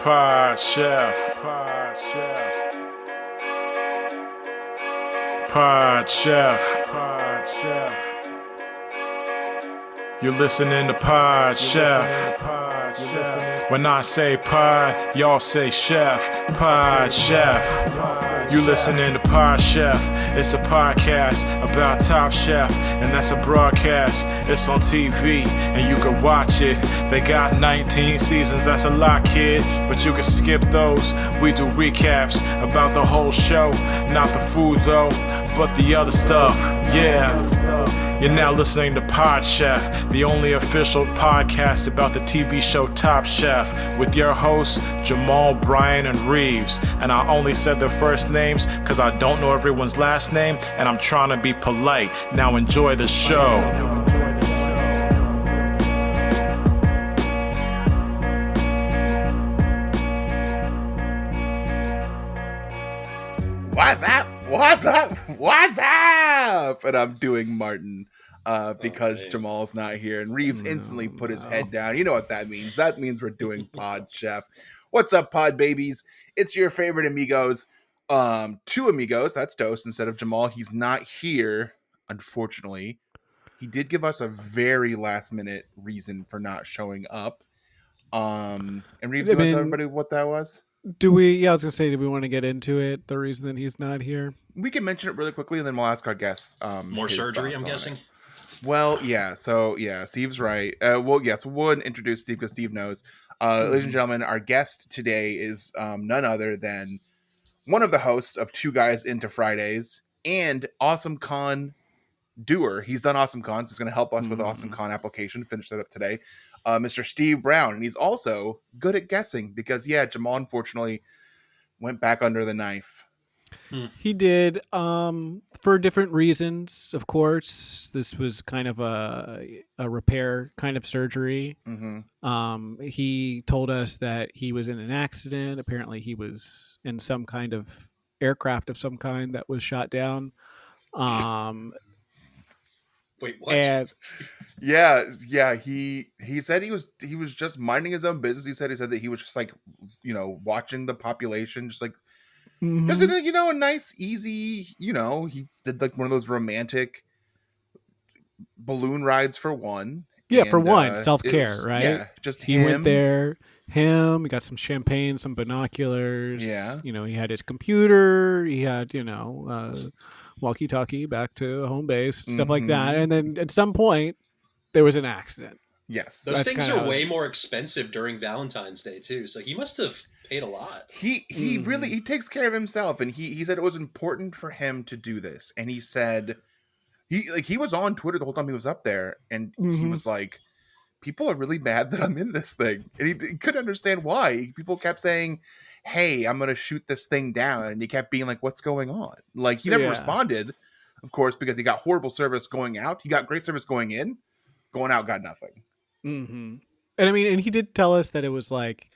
Pod Chef. Pod Chef. Pod Chef. Pod Chef. You're listening to Pod Chef. When I say pod, y'all say chef. Pod Chef. You listening to Pod Chef. It's a podcast about Top Chef, and that's a broadcast. It's on TV, and you can watch it. They got 19 seasons, that's a lot, kid, but you can skip those. We do recaps about the whole show, not the food though, but the other stuff. Yeah. You're now listening to Pod Chef, the only official podcast about the TV show Top Chef, with your hosts, Jamal, Brian, and Reeves. And I only said their first names because I don't know everyone's last name, and I'm trying to be polite. Now enjoy the show. What's up? What's up? What's up? And I'm doing Martin because Jamal's not here. And Reeves instantly put his head down. You know what that means. That means we're doing Pod Chef. What's up, Pod Babies? It's your favorite amigos. Two amigos. That's Dose instead of Jamal. He's not here, unfortunately. He did give us a very last-minute reason for not showing up. And Reeves, do you want to tell everybody what that was? Do we? Yeah, I was gonna say, do we want to get into it? The reason that he's not here. We can mention it really quickly, and then we'll ask our guests. More surgery, I'm guessing. Well, yeah. So yeah, Steve's right. We'll introduce Steve because Steve knows. Ladies and gentlemen, our guest today is none other than one of the hosts of Two Guys Into Fridays and Awesome Con doer. He's done Awesome Con, so he's going to help us with Awesome Con application. Finish that up today. Mr. Steve Brown, and he's also good at guessing because Jamal unfortunately went back under the knife. He did for different reasons. Of course, this was kind of a repair kind of surgery. He told us that he was in an accident. Apparently, he was in some kind of aircraft of some kind that was shot down. Wait, what? And Yeah. He said he was just minding his own business. He said that he was just like, watching the population, just like, just in a nice, easy, he did like one of those romantic balloon rides for one. Yeah, and, for one, self-care, right? Yeah, just he went there. He got some champagne, some binoculars. Yeah. He had his computer. He had, walkie-talkie back to home base, stuff like that. And then at some point, there was an accident. Yes. Those things are way more expensive during Valentine's Day, too. So he must have paid a lot. He really, he takes care of himself. And he said it was important for him to do this. And he said, he was on Twitter the whole time he was up there. And he was like, people are really mad that I'm in this thing. And he couldn't understand why. People kept saying, hey, I'm going to shoot this thing down. And he kept being like, what's going on? Like, he never responded, of course, because he got horrible service going out. He got great service going in. Going out, got nothing. And I mean, and he did tell us that it was like,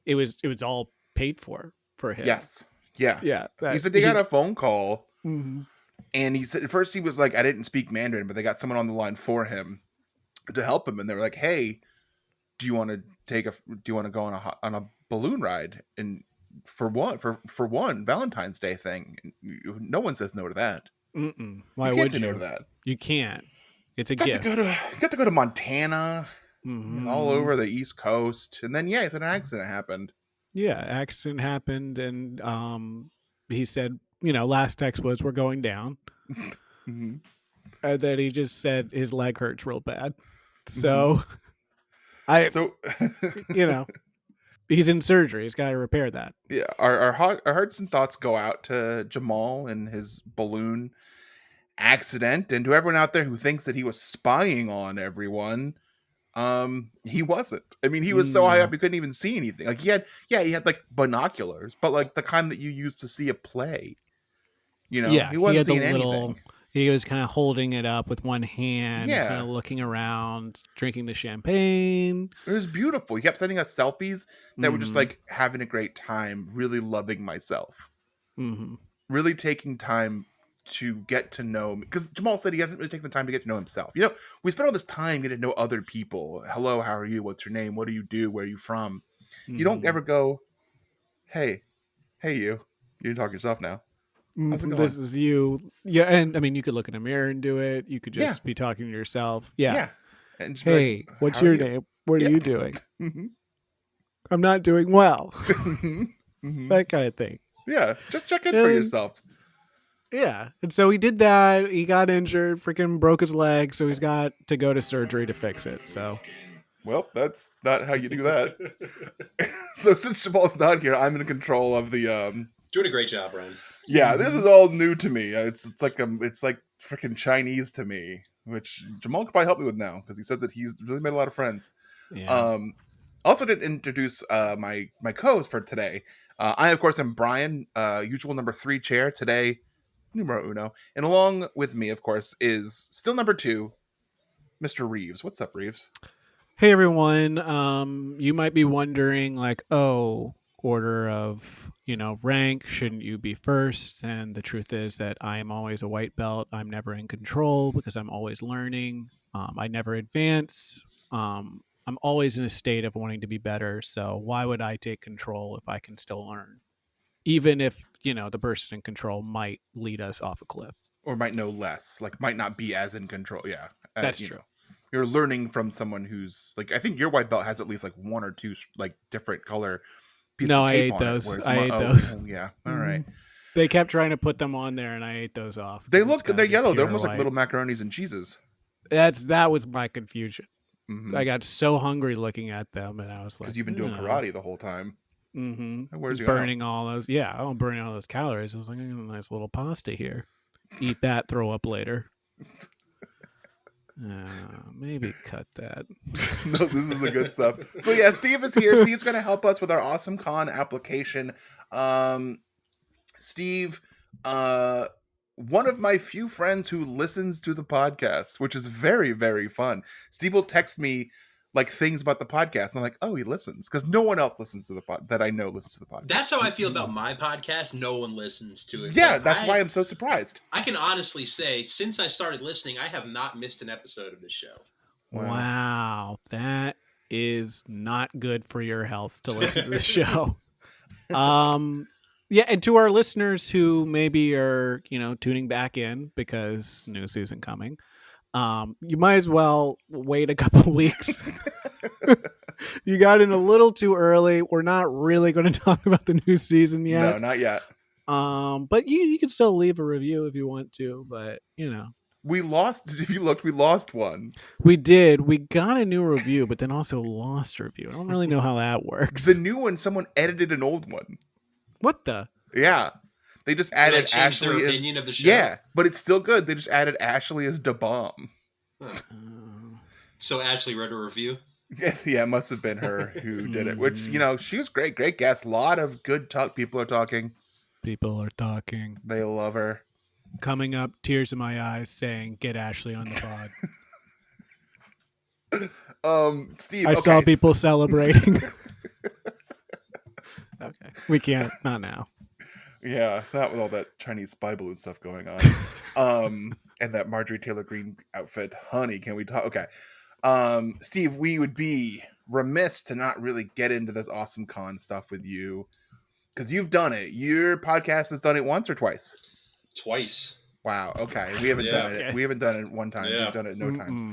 it was all paid for him. Yes. Yeah. Yeah. He said they got a phone call. And he said, at first he was like, I didn't speak Mandarin, but they got someone on the line for him to help him. And they were like, hey, do you want to go on a balloon ride? And for one Valentine's Day thing. No one says no to that. Why would say no to that? You can't. It's a gift. Got to go to Montana, all over the East Coast, and then he said an accident happened. Yeah, accident happened, and he said, last text was we're going down, and then he just said his leg hurts real bad. So, he's in surgery. He's got to repair that. Yeah, our hearts and thoughts go out to Jamal and his balloon accident, and to everyone out there who thinks that he was spying on everyone. He wasn't. I mean, he was so high up he couldn't even see anything. Like he had like binoculars, but like the kind that you use to see a play. He wasn't seeing anything. He was kind of holding it up with one hand, kind of looking around, drinking the champagne. It was beautiful. He kept sending us selfies that were just like having a great time, really loving myself, really taking time to get to know me, because Jamal said he hasn't really taken the time to get to know himself. We spend all this time getting to know other people. Hello, how are you? What's your name? What do you do? Where are you from? You don't ever go, Hey, you. You can talk yourself now. How's it going? This is you. Yeah, and I mean, you could look in a mirror and do it. You could Yeah. just be talking to yourself. Yeah. Yeah. And just be Hey, like, what's "How are your you?" name? What are Yeah. you doing? Mhm. I'm not doing well. Mhm. That kind of thing. Yeah. Just check in for And- yourself. Yeah. And so he did that. He got injured, freaking broke his leg, so he's got to go to surgery to fix it. So Well, that's not how you do that. So since Jamal's not here, I'm in control of the Doing a great job, Ryan. Yeah, this is all new to me. It's like freaking Chinese to me, which Jamal could probably help me with now because he said that he's really made a lot of friends. yeah. Also didn't introduce my co-host for today. I of course am Brian, usual number 3 chair today, numero uno, and along with me, of course, is still number 2, Mr. Reeves. What's up, Reeves? Hey everyone. You might be wondering, like, oh, order of, rank, shouldn't you be first? And the truth is that I am always a white belt. I'm never in control because I'm always learning. I never advance. I'm always in a state of wanting to be better. So why would I take control if I can still learn? Even if, the person in control might lead us off a cliff. Or might know less, like might not be as in control. Yeah, That's true. You're learning from someone who's like, I think your white belt has at least like 1 or 2 like different color pieces No, of I tape ate on those. it. Whereas I ate oh, those. oh, yeah, all right. They kept trying to put them on there, and I ate those off. They 'cause it's look, gotta they're be yellow. They're pure almost like white. little macaronis and cheeses. That was my confusion. Mhm. I got so hungry looking at them, and I was like, Because you've been doing karate the whole time. Mm-hmm. That wears you Burning all those, burning all those calories. I was like, I got a nice little pasta here. Eat that, throw up later. Maybe cut that. No, this is the good stuff. So yeah, Steve is here. Steve's going to help us with our Awesome Con application. Steve, one of my few friends who listens to the podcast, which is very, very fun. Steve will text me like things about the podcast. And I'm like, oh, he listens, because no one else listens to the pod that I know listens to the podcast. That's how I feel about my podcast. No one listens to it. Yeah, But that's why I'm so surprised. I can honestly say, since I started listening, I have not missed an episode of this show. Wow, that is not good for your health to listen to the show. Yeah, and to our listeners who maybe are, tuning back in because new season coming, you might as well wait a couple weeks. You got in a little too early. We're not really going to talk about the new season yet. No, not yet. But you can still leave a review if you want to, but We lost, if you looked, we lost one. we did. We got a new review, but then also lost a review. I don't really know how that works. The new one, someone edited an old one. What the? Yeah. They just They, added like, changed their Ashley as opinion of the show. yeah, but it's still good. They just added Ashley as da bomb. So Ashley wrote a review. Yeah, it must have been her who did it. Which she was great guest. A lot of good talk. People are talking. People are talking. They love her. Coming up, tears in my eyes, saying, "Get Ashley on the pod." Steve. I saw people celebrating. Okay, we can't. Not now. Yeah, not with all that Chinese spy balloon stuff going on. And that Marjorie Taylor Greene outfit. Honey, can we talk? Okay. Steve, we would be remiss to not really get into this Awesome Con stuff with you, because you've done it. Your podcast has done it once or twice? Twice. Wow. Okay. We haven't done it. Okay. We haven't done it one time. Yeah. We've done it no times.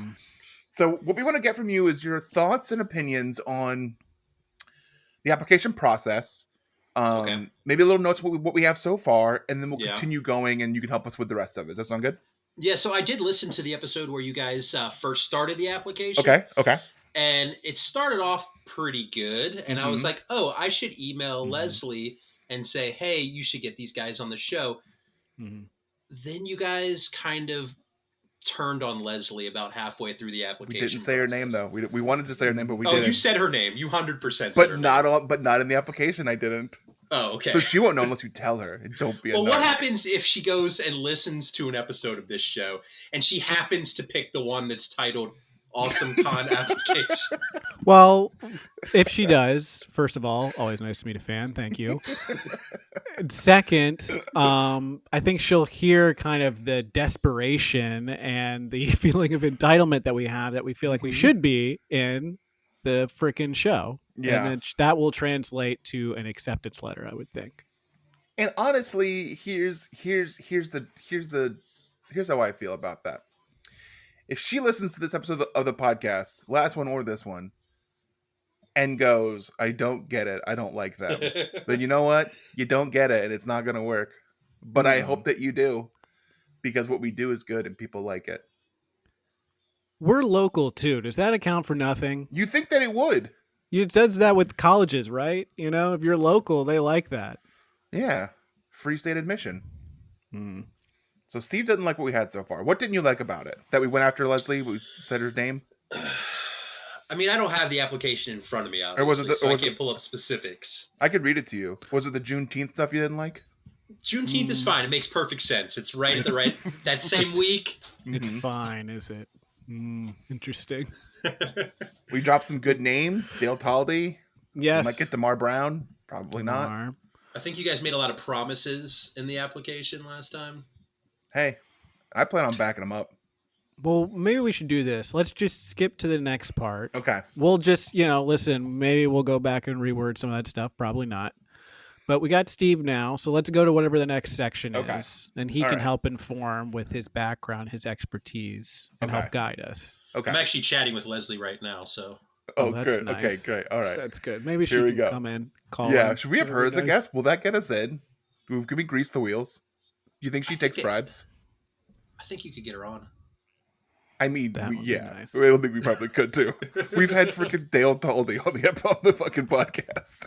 So what we want to get from you is your thoughts and opinions on the application process. Okay. Maybe a little notes what we have so far, and then we'll Yeah. continue going, and you can help us with the rest of it. Does that sound good? Yeah, so I did listen to the episode where you guys first started the application. Okay. And it started off pretty good. And I was Mhm. like, oh, I should email Mhm. Leslie and say, hey, you should get these guys on the show. Mm-hmm. Then you guys kind of turned on Leslie about halfway through the We application. didn't say her name though. We wanted to say her name, but we Oh, didn't. you said her name. You 100% said But her not name. on. But not in the application. I didn't. Oh, okay. So she won't know unless you tell her. And don't be. Well, a what narc. happens if she goes and listens to an episode of this show and she happens to pick the one that's titled Awesome Con Application? Well, if she does, first of all, always nice to meet a fan. Thank you. And second, I think she'll hear kind of the desperation and the feeling of entitlement that we have, that we feel like we Mhm. should be in the freaking show. Yeah. And then that will translate to an acceptance letter, I would think. And honestly, here's how I feel about that. If she listens to this episode of the podcast, last one or this one, and goes, I don't get it, I don't like them, then you know what? You don't get it, and it's not going to work. But I hope that you do, because what we do is good and people like it. We're local too. Does that account for nothing? You think that it would? You said that with colleges, right? You know, if you're local, they like that. Yeah. Free state admission. Hmm. So Steve doesn't like what we had so far. What didn't you like about it? That we went after Leslie? We said her name? I mean, I don't have the application in front of me, obviously, Or was it so I can't pull up specifics. I could read it to you. Was it the Juneteenth stuff you didn't like? Juneteenth is fine. It makes perfect sense. It's right at the right that same week. It's fine, is it? Interesting. We dropped some good names. Dale Taldy. Yes. Might get DeMar Brown. Probably not. I think you guys made a lot of promises in the application last time. Hey, I plan on backing them up. Well, maybe we should do this. Let's just skip to the next part. Okay. We'll just, listen, maybe we'll go back and reword some of that stuff. Probably not. But we got Steve now, so let's go to whatever the next section is. And he can help inform with his background, his expertise, and help guide us. Okay. I'm actually chatting with Leslie right now, so. Oh, that's good. nice. Okay, great. All right. That's good. Maybe she can come in, call Yeah, in. should we have her as a guest? Will that get us in? Can we grease the wheels? Do you think she takes bribes? I think you could get her on. I mean, That would be nice. I don't think we probably could too. We've had freaking Dale Taldy on the fucking podcast.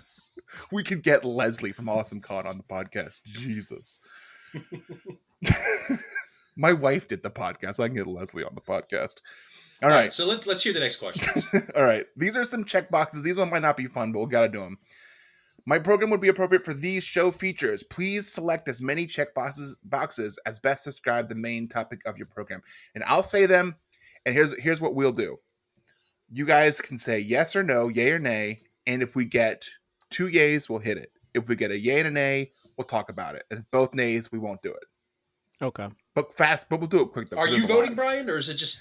We could get Leslie from Awesome Con on the podcast. Jesus. My wife did the podcast. I can get Leslie on the podcast. All right. So let's hear the next question. All right. These are some check boxes. These ones might not be fun, but we got to do them. My program would be appropriate for these show features. Please select as many check boxes as best describe the main topic of your program. And I'll say them, and here's what we'll do. You guys can say yes or no, yay or nay, and if we get 2 yays, we'll hit it. If we get a yay and a nay, we'll talk about it. And both nays, we won't do it. Okay. But we'll do it quick though. Are you voting, Brian, or is it just...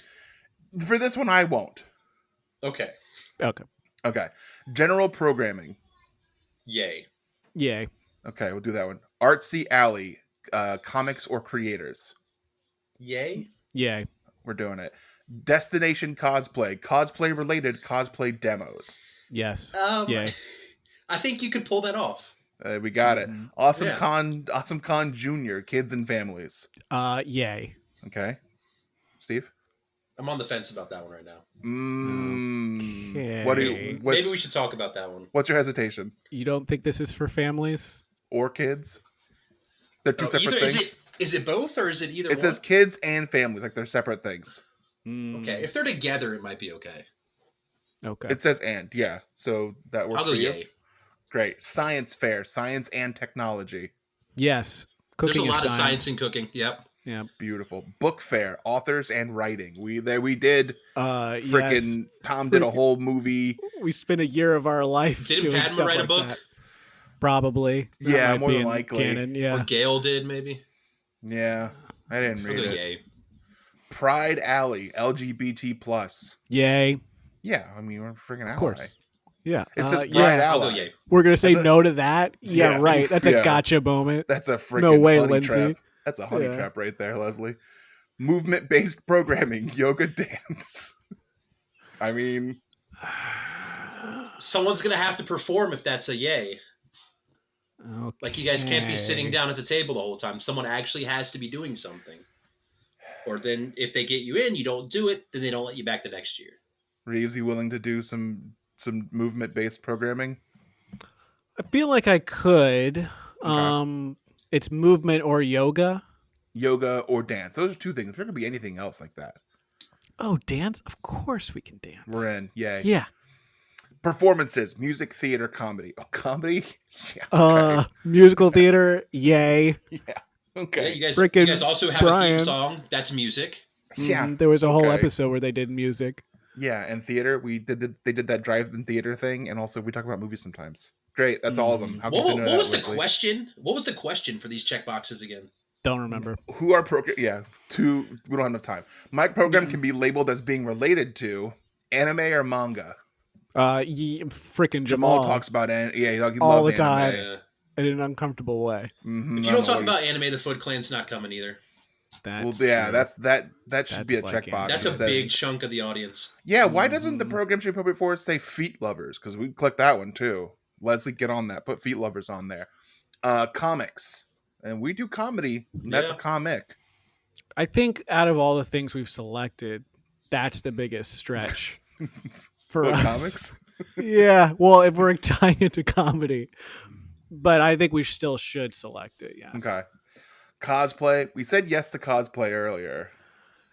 For this one, I won't. Okay. Okay. General programming. Yay. Yay. Okay, we'll do that one. Artsy Alley, comics or creators. Yay. Yay. We're doing it. Destination cosplay related cosplay demos. Yes. Yay. I think you could pull that off. We got it. Awesome Yeah. Con Junior, kids and families. Yay. Okay. Steve? I'm on the fence about that one right now. Okay. Maybe we should talk about that one. What's your hesitation? You don't think this is for families? Or kids? They're two separate things. Is it both or is it either It one? says kids and families, like they're separate things. Okay, if they're together, it might be okay. Okay. It says and, yeah. So that works I'll go for you? yay. Great. Science fair, science and technology. Yes. Cooking There's a lot is of science in cooking. Yep. Yeah. Beautiful. Book fair, authors and writing. We did freaking yes. Tom did a whole movie. We spent a year of our life Didn't doing Padma stuff write a like book? that. Probably. That Yeah, might more be than in likely. Canon, yeah. Or Gail did, maybe. Yeah. I didn't I'll read go it. yay. Pride Alley, LGBT plus. Yay. Yeah, I mean we're freaking ally. Of course. Yeah. It says yeah. Pride I'll Ally. go yay. We're going to say no to that? Yeah, Yeah. right. That's a Yeah. gotcha moment. That's a freaking No way, honey Lindsay. trap. That's a honey Yeah. trap right there, Leslie. Movement-based programming, yoga, dance. I mean, Someone's going to have to perform if that's a yay. Okay. Like, you guys can't be sitting down at the table the whole time. Someone actually has to be doing something. Or then if they get you in, you don't do it, then they don't let you back the next year. Reeves, you willing to do some movement-based programming? I feel like I could. It's movement or yoga. Yoga or dance. Those are two things. There could be anything else like that. Oh, dance? Of course we can dance. We're in. Yay. Yeah. Performances, music, theater, comedy. Oh, comedy? Yeah. Musical theater. Yay. Yeah. Yeah, Okay. you Frickin' guys also have a Brian. theme song. That's music. Yeah. There was a whole Okay. episode where they did music. Yeah, and theater. They did that drive-in theater thing, and also we talk about movies sometimes. Great. That's all of them. How can you say no to What that, was the Leslie? question? What was the question for these checkboxes again? Don't remember. Who are program? Yeah, we don't have enough time. My program can be labeled as being related to anime or manga. Freaking Jamal Jamal talks about it. Yeah, he all loves the time. anime. In an uncomfortable way. Mm-hmm. If you don't talk about anime, the Foot Clan's not coming either. That's true. That That's should be a like checkbox. That's that a says, big chunk of the audience. Yeah, why doesn't the program should be appropriate for say feet lovers? Because we click that one too. Leslie, get on that. Put feet lovers on there. Comics, and we do comedy. And that's a comic. I think out of all the things we've selected, that's the biggest stretch for us. Comics. Yeah, well, if we're tying it to comedy, but I think we still should select it. Yes. Okay. Cosplay. We said yes to cosplay earlier.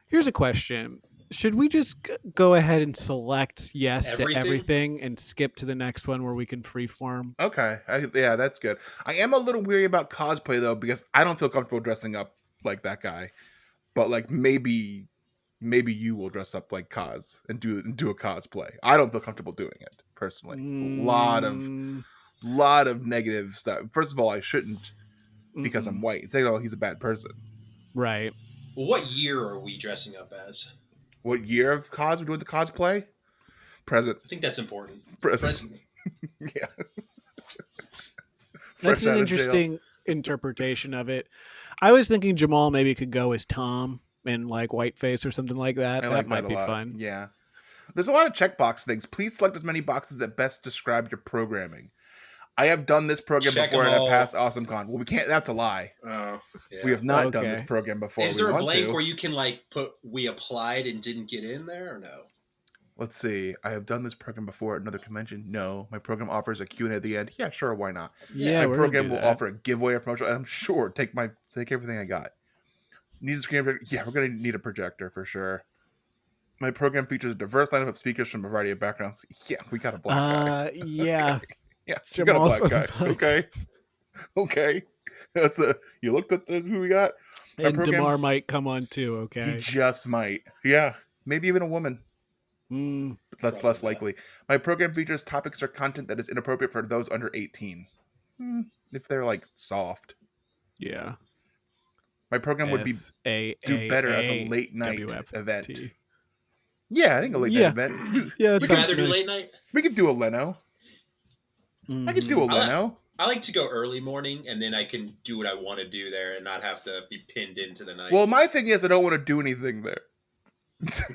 Here's a question. Should we just go ahead and select yes Everything? to everything and skip to the next one where we can freeform? Okay. Yeah, that's good. I am a little weary about cosplay, though, because I don't feel comfortable dressing up like that guy. But, like, maybe you will dress up like Cos and do a cosplay. I don't feel comfortable doing it, personally. Lot of negative stuff. First of all, I shouldn't because I'm white. Say, oh, he's a bad person. Right. Well, what year are we dressing up as? What year of cos we're doing the cosplay? Present. I think that's important. Present. Yeah. That's an interesting interpretation of it. I was thinking Jamal maybe could go as Tom in like Whiteface or something like that. That might be fun. Yeah. There's a lot of checkbox things. Please select as many boxes that best describe your programming. I have done this program before and I passed AwesomeCon. Well, we can't. That's a lie. Oh, yeah. We have not done this program before. Is there a blank where you can like put "we applied and didn't get in" there, or no? Let's see. I have done this program before at another convention. No. My program offers a Q&A at the end. Yeah, sure. Why not? Yeah. My program will offer a giveaway or promotion. I'm sure. Take everything I got. Need a screen projector? Yeah, we're going to need a projector for sure. My program features a diverse lineup of speakers from a variety of backgrounds. Yeah, we got a black guy. Yeah. Okay. Yeah, we got a black guy. Okay. You looked at who we got? And Damar might come on too, okay? He just might. Yeah. Maybe even a woman. But that's less likely. My program features topics or content that is inappropriate for those under 18. If they're like soft. Yeah. My program would do better as a late night event. Yeah, I think a late night event. Yeah, we'd rather do late night. We could do a Leno. I could do a Leno. I like to go early morning, and then I can do what I want to do there and not have to be pinned into the night. Well, my thing is I don't want to do anything there.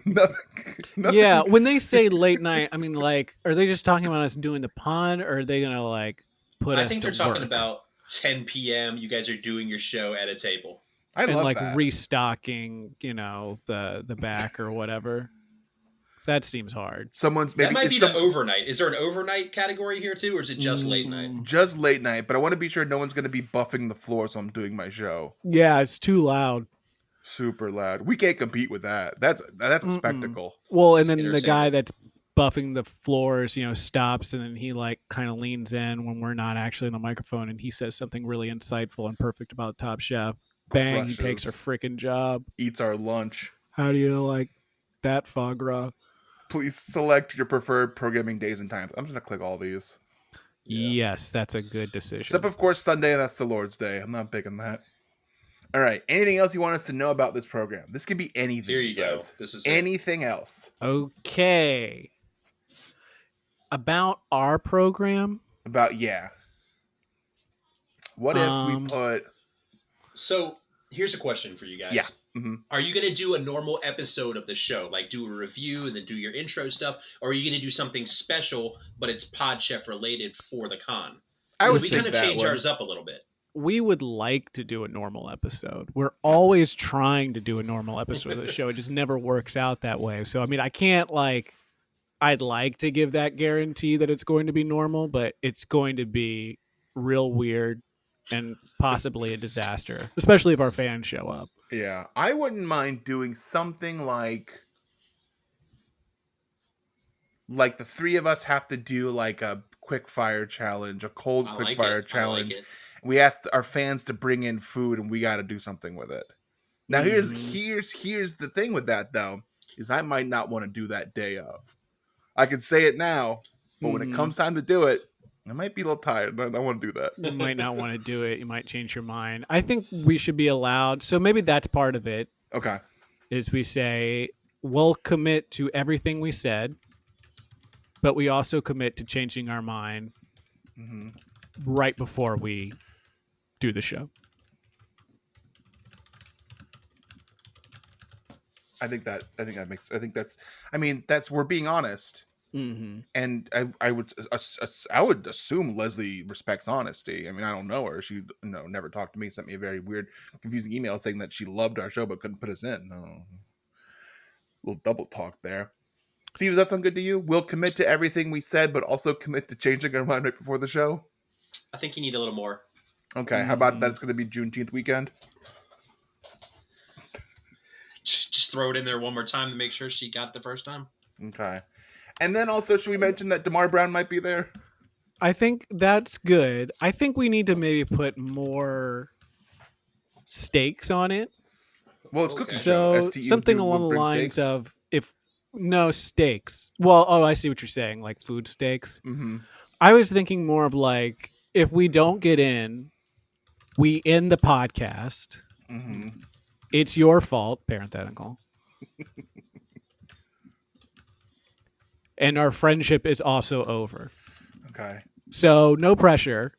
Nothing. Yeah, when they say late night, I mean, like, are they just talking about us doing the pond, or are they gonna like put us to work? I think they're talking about 10 p.m. You guys are doing your show at a table. I love like that. Restocking, the back or whatever. So that seems hard. That might be the overnight. Is there an overnight category here too, or is it just late night? Just late night, but I want to be sure no one's going to be buffing the floor so I'm doing my show. Yeah, it's too loud. Super loud. We can't compete with that. That's a spectacle. Well, and then the guy that's buffing the floors, stops and then he like kind of leans in when we're not actually on the microphone and he says something really insightful and perfect about Top Chef. Bang, he takes our freaking job. Eats our lunch. How do you like that, foie gras? Please select your preferred programming days and times. I'm just going to click all these. Yeah. Yes, that's a good decision. Except, of course, Sunday. That's the Lord's Day. I'm not picking that. All right. Anything else you want us to know about this program? This could be anything. Here you go. This is anything else. Okay. About our program? What if we put... So, here's a question for you guys. Yeah. Mm-hmm. Are you going to do a normal episode of the show, like do a review and then do your intro stuff, or are you going to do something special, but it's Pod Chef related for the con? We kind of change ours up a little bit. We would like to do a normal episode. We're always trying to do a normal episode of the show. It just never works out that way. So, I mean, I can't I'd like to give that guarantee that it's going to be normal, but it's going to be real weird and possibly a disaster, especially if our fans show up. Yeah, I wouldn't mind doing something like the three of us have to do like a quick fire challenge, a cold quick fire challenge. We asked our fans to bring in food and we got to do something with it. Now here's the thing with that though, is I might not want to do that day of. I can say it now, but when it comes time to do it, I might be a little tired. I don't want to do that. You might not want to do it. You might change your mind. I think we should be allowed. So maybe that's part of it. Okay. Is we say, we'll commit to everything we said. but we also commit to changing our mind right before we do the show. I think that's we're being honest. And I would assume Leslie respects honesty. I mean, I don't know her. She never talked to me. Sent me a very weird, confusing email saying that she loved our show but couldn't put us in. Little double talk there. Steve, does that sound good to you? We'll commit to everything we said, but also commit to changing our mind right before the show. I think you need a little more. Okay, how about that? It's going to be Juneteenth weekend. Just throw it in there one more time to make sure she got the first time. Okay. And then also, should we mention that DeMar Brown might be there? I think that's good. I think we need to maybe put more stakes on it. Well, it's cooking show. So something along the lines of stakes. Well, I see what you're saying, like food stakes. I was thinking more of like, if we don't get in, we end the podcast. It's your fault, parenthetical. And our friendship is also over. Okay. So no pressure.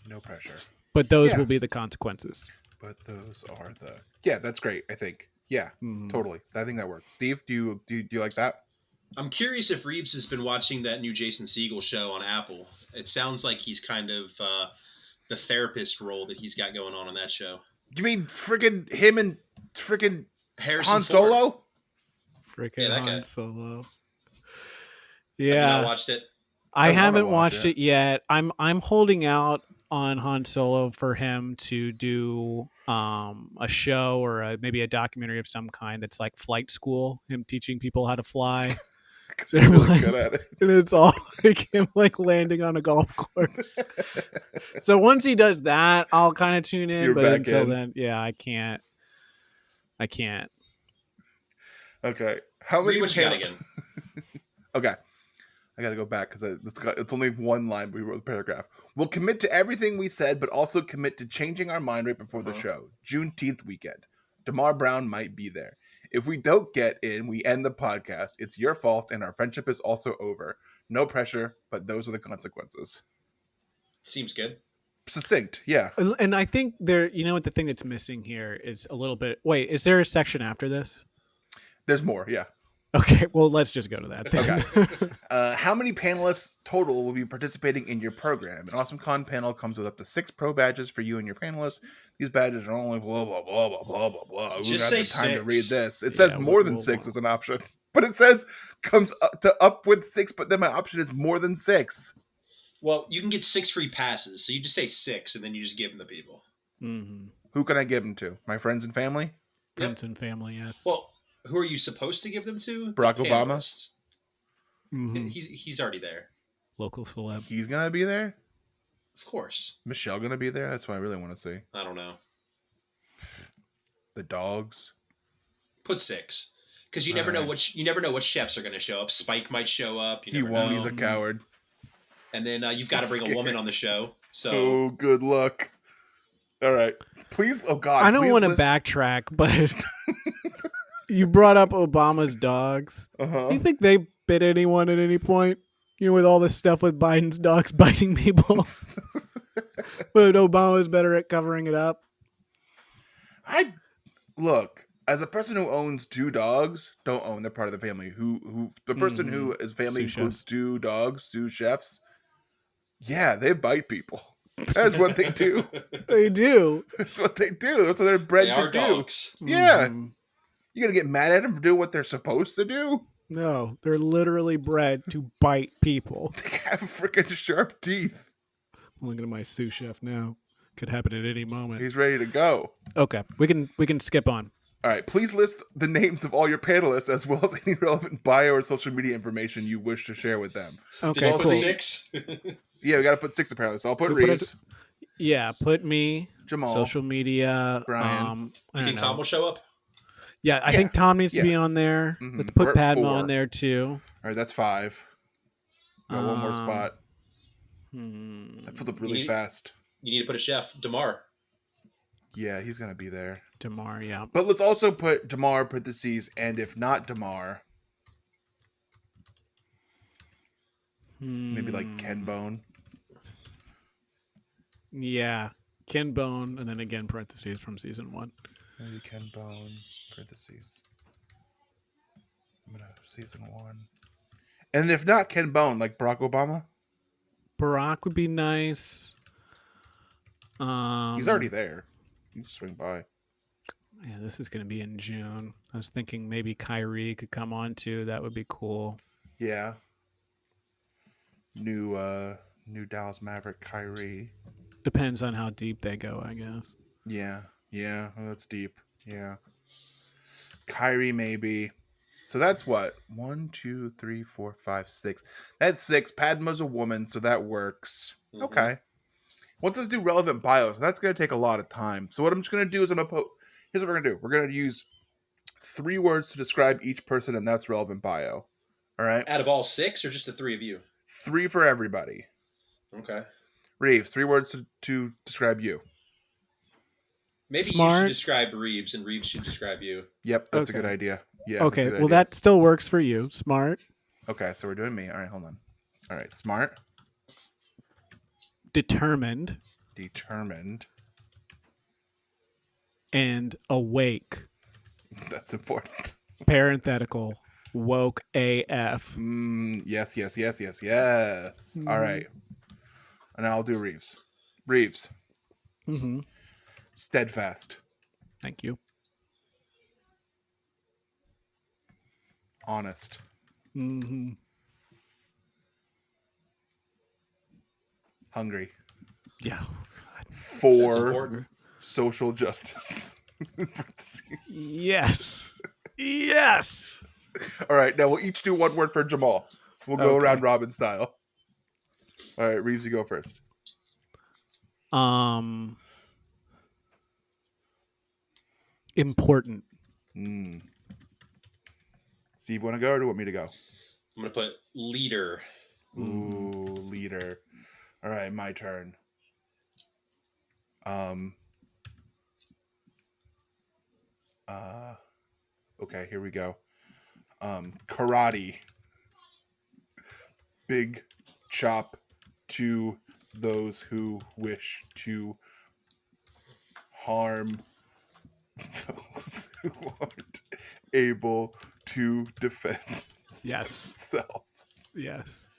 No pressure. But those will be the consequences. But those are that's great, I think. Yeah, totally. I think that works. Steve, do you like that? I'm curious if Reeves has been watching that new Jason Segel show on Apple. It sounds like he's kind of the therapist role that he's got going on that show. You mean freaking him and freaking Harrison Han Solo? Freaking Han Solo. Yeah. Have you not watched it? I haven't watched it yet. I'm holding out on Han Solo for him to do a show or maybe a documentary of some kind that's like flight school, him teaching people how to fly. They're really good at it. And it's all like him like landing on a golf course. So once he does that, I'll kind of tune in. But until then, I can't. Okay. How many what you got again? Okay. I got to go back because it's only one line, but we wrote the paragraph. We'll commit to everything we said, but also commit to changing our mind right before the show. Juneteenth weekend. DeMar Brown might be there. If we don't get in, we end the podcast. It's your fault, and our friendship is also over. No pressure, but those are the consequences. Seems good. Succinct, yeah. And I think what the thing that's missing here is a little bit. Wait, is there a section after this? There's more, yeah. Okay, well, let's just go to that then. Okay. How many panelists total will be participating in your program? An Awesome Con panel comes with up to 6 pro badges for you and your panelists. These badges are only blah, blah, blah, blah, blah, blah, blah. We don't have the time to read this. It says more than 6 as an option. But it says comes up with 6, but then my option is more than 6. Well, you can get 6 free passes. So you just say 6, and then you just give them to people. Who can I give them to? My friends and family? Friends and family, yes. Well, who are you supposed to give them to? Barack Obama? He's already there. Local celeb. He's going to be there? Of course. Michelle going to be there? That's what I really want to see. I don't know. The dogs? Put 6. Because you never know what chefs are going to show up. Spike might show up. He won't. He's a coward. And then you've got to bring a woman on the show. So. Oh, good luck. All right. Please. Oh, God. I don't want to backtrack, but you brought up Obama's dogs. Do you think they bit anyone at any point? With all this stuff with Biden's dogs biting people. But Obama's better at covering it up. Look, as a person who owns 2 dogs, don't own, they're part of the family. The person who is family includes 2 dogs, sous chefs. Yeah, they bite people. That's what they do. They do. That's what they do. That's what they're bred to do. Dogs. Yeah. You gonna get mad at them for doing what they're supposed to do? No, they're literally bred to bite people. They have freaking sharp teeth. I'm looking at my sous chef now. Could happen at any moment. He's ready to go. Okay, we can skip on. All right, please list the names of all your panelists as well as any relevant bio or social media information you wish to share with them. Okay, cool. 6? Yeah, we got to put 6 apparently. So I'll put Reeves. Put me, Jamal, social media, Brian. You think Tom will show up? Yeah, I think Tom needs to be on there. Let's put Padma on there too. All right, that's 5. Got one more spot. I filled up really fast. You need to put a chef, DeMar. Yeah, he's gonna be there. DeMar, yeah. But let's also put DeMar parentheses, and if not DeMar, Maybe like Ken Bone. Yeah, Ken Bone, and then again parentheses from season 1. Maybe Ken Bone, parentheses. Season 1. And if not Ken Bone, like Barack Obama? Barack would be nice. He's already there. You can swing by. Yeah, this is going to be in June. I was thinking maybe Kyrie could come on too. That would be cool. Yeah. New Dallas Maverick Kyrie. Depends on how deep they go, I guess. Yeah. Oh, that's deep. Yeah. Kyrie maybe. So that's what? 1, 2, 3, 4, 5, 6. That's 6. Padma's a woman, so that works. Mm-hmm. Okay. Once let's do relevant bios. That's going to take a lot of time. So what I'm just going to do is here's what we're going to do. We're going to use 3 words to describe each person, and that's relevant bio. All right? Out of all 6 or just the 3 of you? 3 for everybody. Okay. Reeves, 3 words to describe you. Maybe Smart. You should describe Reeves, and Reeves should describe you. Yep, that's a good idea. Yeah. Okay, well, that still works for you. Smart. Okay, so we're doing me. All right, hold on. All right, smart. Determined. And awake. That's important. Parenthetical. Woke AF. Yes. All right. And I'll do Reeves. Mm-hmm. Steadfast. Thank you. Honest. Mm-hmm. Hungry. Yeah. For social justice. Yes. All right, now we'll each do 1 word for Jamal. We'll go around Robin style. All right, Reeves, you go first. Important. Steve, want to go or do you want me to go? I'm going to put leader. Ooh, leader. All right, my turn. Okay, here we go. Karate. Big chop to those who wish to harm those who aren't able to defend themselves. Yes.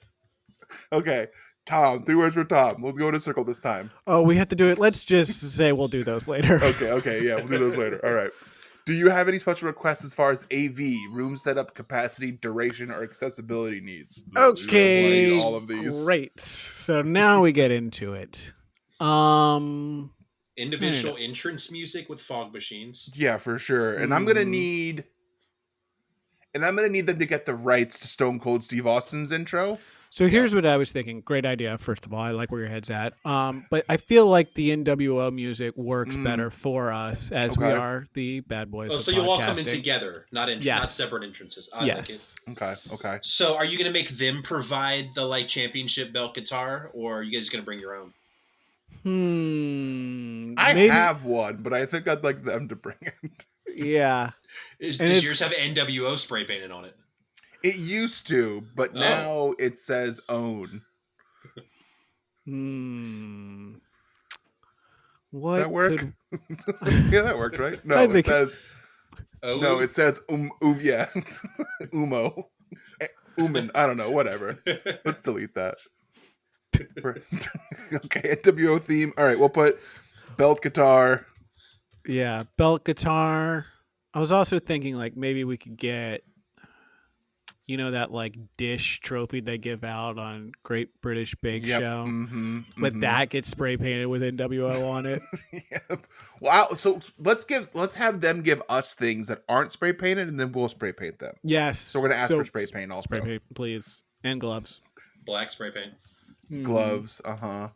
Okay. Tom, 3 words for Tom. We'll go in a circle this time. Oh, we have to do it. Let's just say we'll do those later. Okay. Yeah, we'll do those later. All right. Do you have any special requests as far as AV, room setup, capacity, duration, or accessibility needs? Okay. All of these. Great. So now we get into it. Individual entrance music with fog machines. Yeah, for sure. And I'm gonna need them to get the rights to Stone Cold Steve Austin's intro. So here's what I was thinking. Great idea, first of all. I like where your head's at. But I feel like the NWO music works better for us as we are the bad boys of so you'll all come in together, not separate entrances. I like it. Okay. So are you going to make them provide the championship belt guitar, or are you guys going to bring your own? I have one, but I think I'd like them to bring it. Yeah. Does yours have NWO spray painted on it? It used to, but now it says own. What? Does that work? Yeah, that worked, right? No, it says. No, it says yeah, Umo, Uman. I don't know. Whatever. Let's delete that. Okay, NWO theme. All right, we'll put belt guitar. Yeah, belt guitar. I was also thinking maybe we could get, that dish trophy they give out on Great British Bake Show, but that gets spray painted with NWO on it. Yep. Wow. So let's have them give us things that aren't spray painted, and then we'll spray paint them. Yes. So we're gonna ask for spray paint also. Spray paint, please, and gloves. Black spray paint. Gloves. And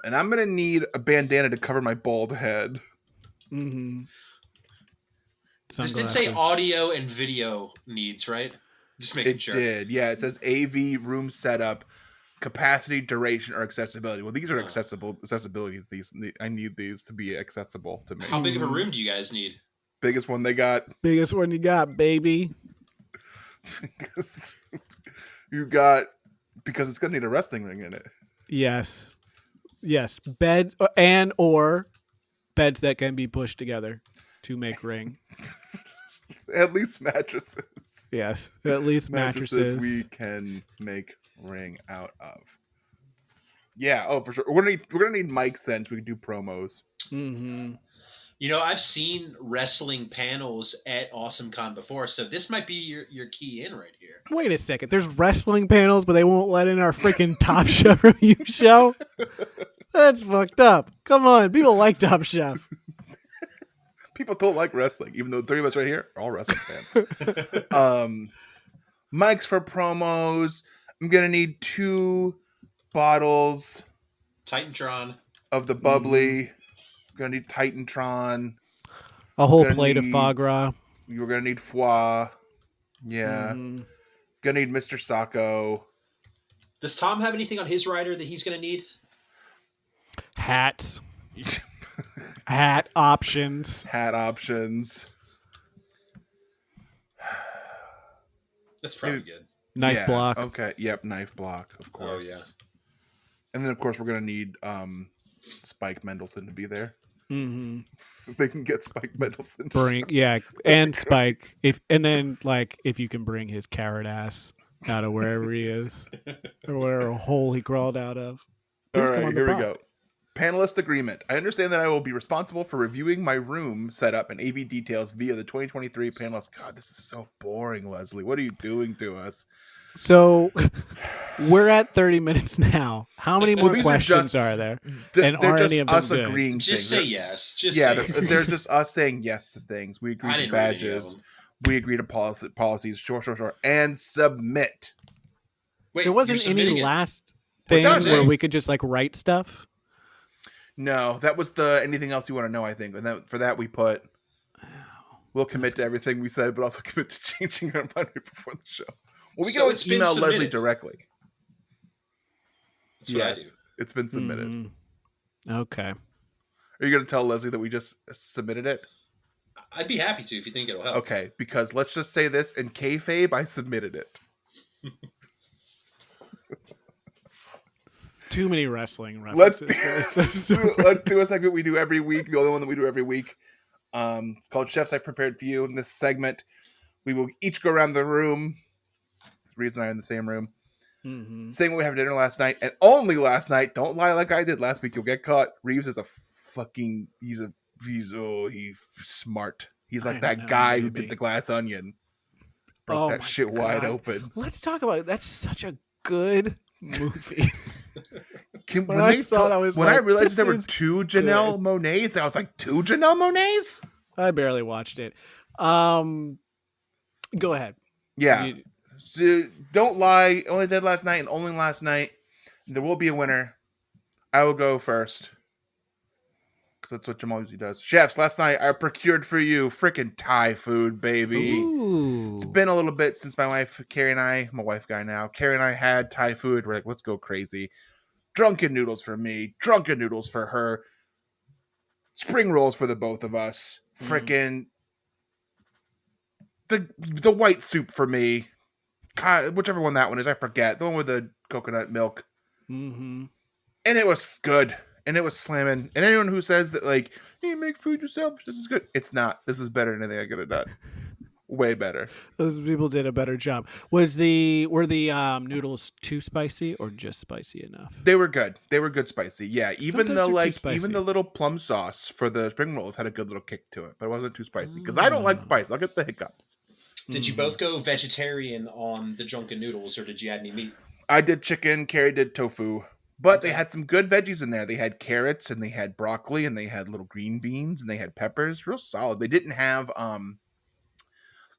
I'm gonna need a bandana to cover my bald head. This did say audio and video needs, right? Just making sure. It did. Yeah, it says AV, room setup, capacity, duration, or accessibility. Well, these are accessibility. I need these to be accessible to me. How big of a room do you guys need? Biggest one they got. Biggest one you got, baby. You got because it's gonna need a wrestling ring in it. Yes. Beds or beds that can be pushed together to make ring. At least mattresses. Yes, at least mattresses. We can make ring out of. Yeah. Oh, for sure. We're gonna need mics then, so we can do promos. Mm-hmm. You know, I've seen wrestling panels at AwesomeCon before, so this might be your key in right here. Wait a second. There's wrestling panels, but they won't let in our freaking Top Chef review show? That's fucked up. Come on. People like Top Chef. People don't like wrestling, even though the three of us right here are all wrestling fans. Mics for promos. I'm going to need 2 bottles. Titantron. Of the bubbly. Going to need Titantron. A whole plate of foie gras. You're going to need foie. Yeah. Going to need Mr. Sacco. Does Tom have anything on his rider that he's going to need? Hats. Hat options. That's probably good. Knife block. Okay. Yep. Knife block, of course. Oh, yeah. And then, of course, we're going to need Spike Mendelsohn to be there. Mm-hmm. If they can get Spike Mendelsohn. And Spike. If you can bring his carrot ass out of wherever he is. Or whatever hole he crawled out of. All right, here we go. Panelist agreement. I understand that I will be responsible for reviewing my room setup and AV details via the 2023 panelist. God, this is so boring, Leslie. What are you doing to us? So we're at 30 minutes now. How many more questions are there? And are any of them us good? Agreeing just things. Say yes. They're just us saying yes to things. We agree to badges. We agree to policies. Sure. And submit. Wait, there wasn't any last thing where we could just write stuff? No, that was the anything else you want to know, I think. And for that we put we'll commit to everything we said, but also commit to changing our mind before the show. Well, we can always email Leslie directly. That's what I do. It's been submitted. Okay. Are you going to tell Leslie that we just submitted it? I'd be happy to if you think it'll help. Okay, because let's just say this in kayfabe, I submitted it. Too many wrestling references. Let's do a segment we do every week. The only one that we do every week. It's called Chefs I Prepared for You. In this segment, we will each go around the room. Reeves and I are in the same room. Saying what we had for dinner last night, and only last night. Don't lie like I did last week. You'll get caught. Reeves is he's smart. He's like that guy who did the Glass Onion. Broke that shit wide open. Let's talk about it. That's such a good movie. When I realized there were 2 Janelle Monáes, I was like, 2 Janelle Monáes? I barely watched it. Go ahead. Yeah. So don't lie. Only did last night and only last night. There will be a winner. I will go first. Because that's what Jamal usually does. Chefs, last night I procured for you freaking Thai food, baby. Ooh. It's been a little bit since my wife, Carrie and I, my wife guy now, Carrie and I had Thai food. We're like, let's go crazy. Drunken noodles for me. Drunken noodles for her. Spring rolls for the both of us. Freaking the white soup for me. Whichever one that one is, I forget. The one with the coconut milk. Mm-hmm. And it was good. And it was slamming. And anyone who says that, you make food yourself, this is good. It's not. This is better than anything I could have done. Way better. Those people did a better job. Were the noodles too spicy or just spicy enough? They were good. They were good spicy. Yeah. Even the little plum sauce for the spring rolls had a good little kick to it, but it wasn't too spicy. Because I don't like spice. I'll get the hiccups. Did you both go vegetarian on the drunken noodles, or did you add any meat? I did chicken. Carrie did tofu. But they had some good veggies in there. They had carrots and they had broccoli and they had little green beans and they had peppers. Real solid. They didn't have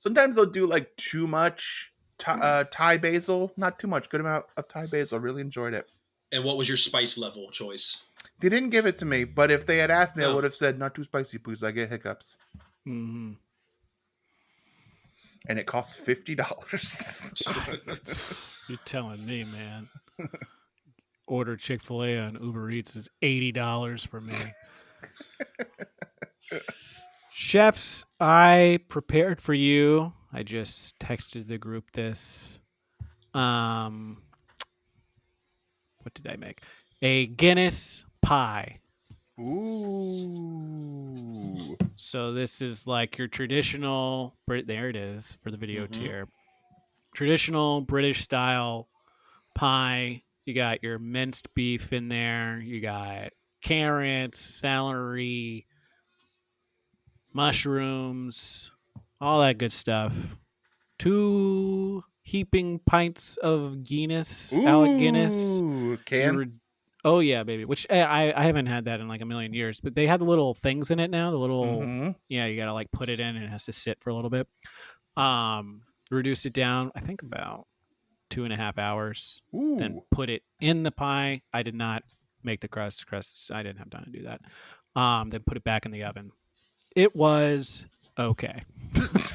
sometimes they'll do too much Thai basil. Not too much. Good amount of Thai basil. Really enjoyed it. And what was your spice level choice? They didn't give it to me, but if they had asked me, I would have said not too spicy, please. I get hiccups. Mm-hmm. And it costs $50. You're telling me, man. Order Chick-fil-A on Uber Eats is $80 for me. Chefs, I prepared for you. I just texted the group this. What did I make? A Guinness pie. Ooh. So this is like your traditional. There it is for the video tier. Traditional British style pie. You got your minced beef in there. You got carrots, celery, mushrooms, all that good stuff. 2 heaping pints of Guinness, Alec Guinness. Can? Oh yeah, baby. Which I haven't had that in like a million years, but they have the little things in it now. The little yeah, you gotta like put it in and it has to sit for a little bit. Reduced it down, I think about 2.5 hours. Ooh. Then put it in the pie. I did not make the crust. I didn't have time to do that. Then put it back in the oven. It was okay.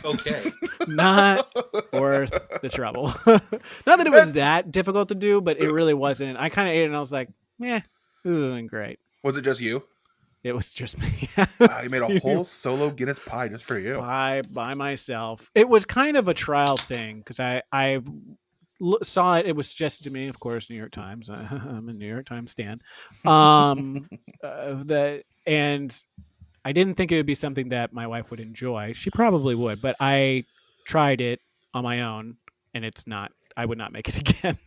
Okay. Not worth the trouble. Not that it was that difficult to do, but it really wasn't. I kind of ate it and I was like, this isn't great. Was it just you? It was just me. Wow, you made a whole solo Guinness pie just for you. Pie by myself. It was kind of a trial thing because I saw it. It was suggested to me, of course, New York Times. I'm a New York Times stan. And I didn't think it would be something that my wife would enjoy. She probably would, but I tried it on my own, and it's not. I would not make it again.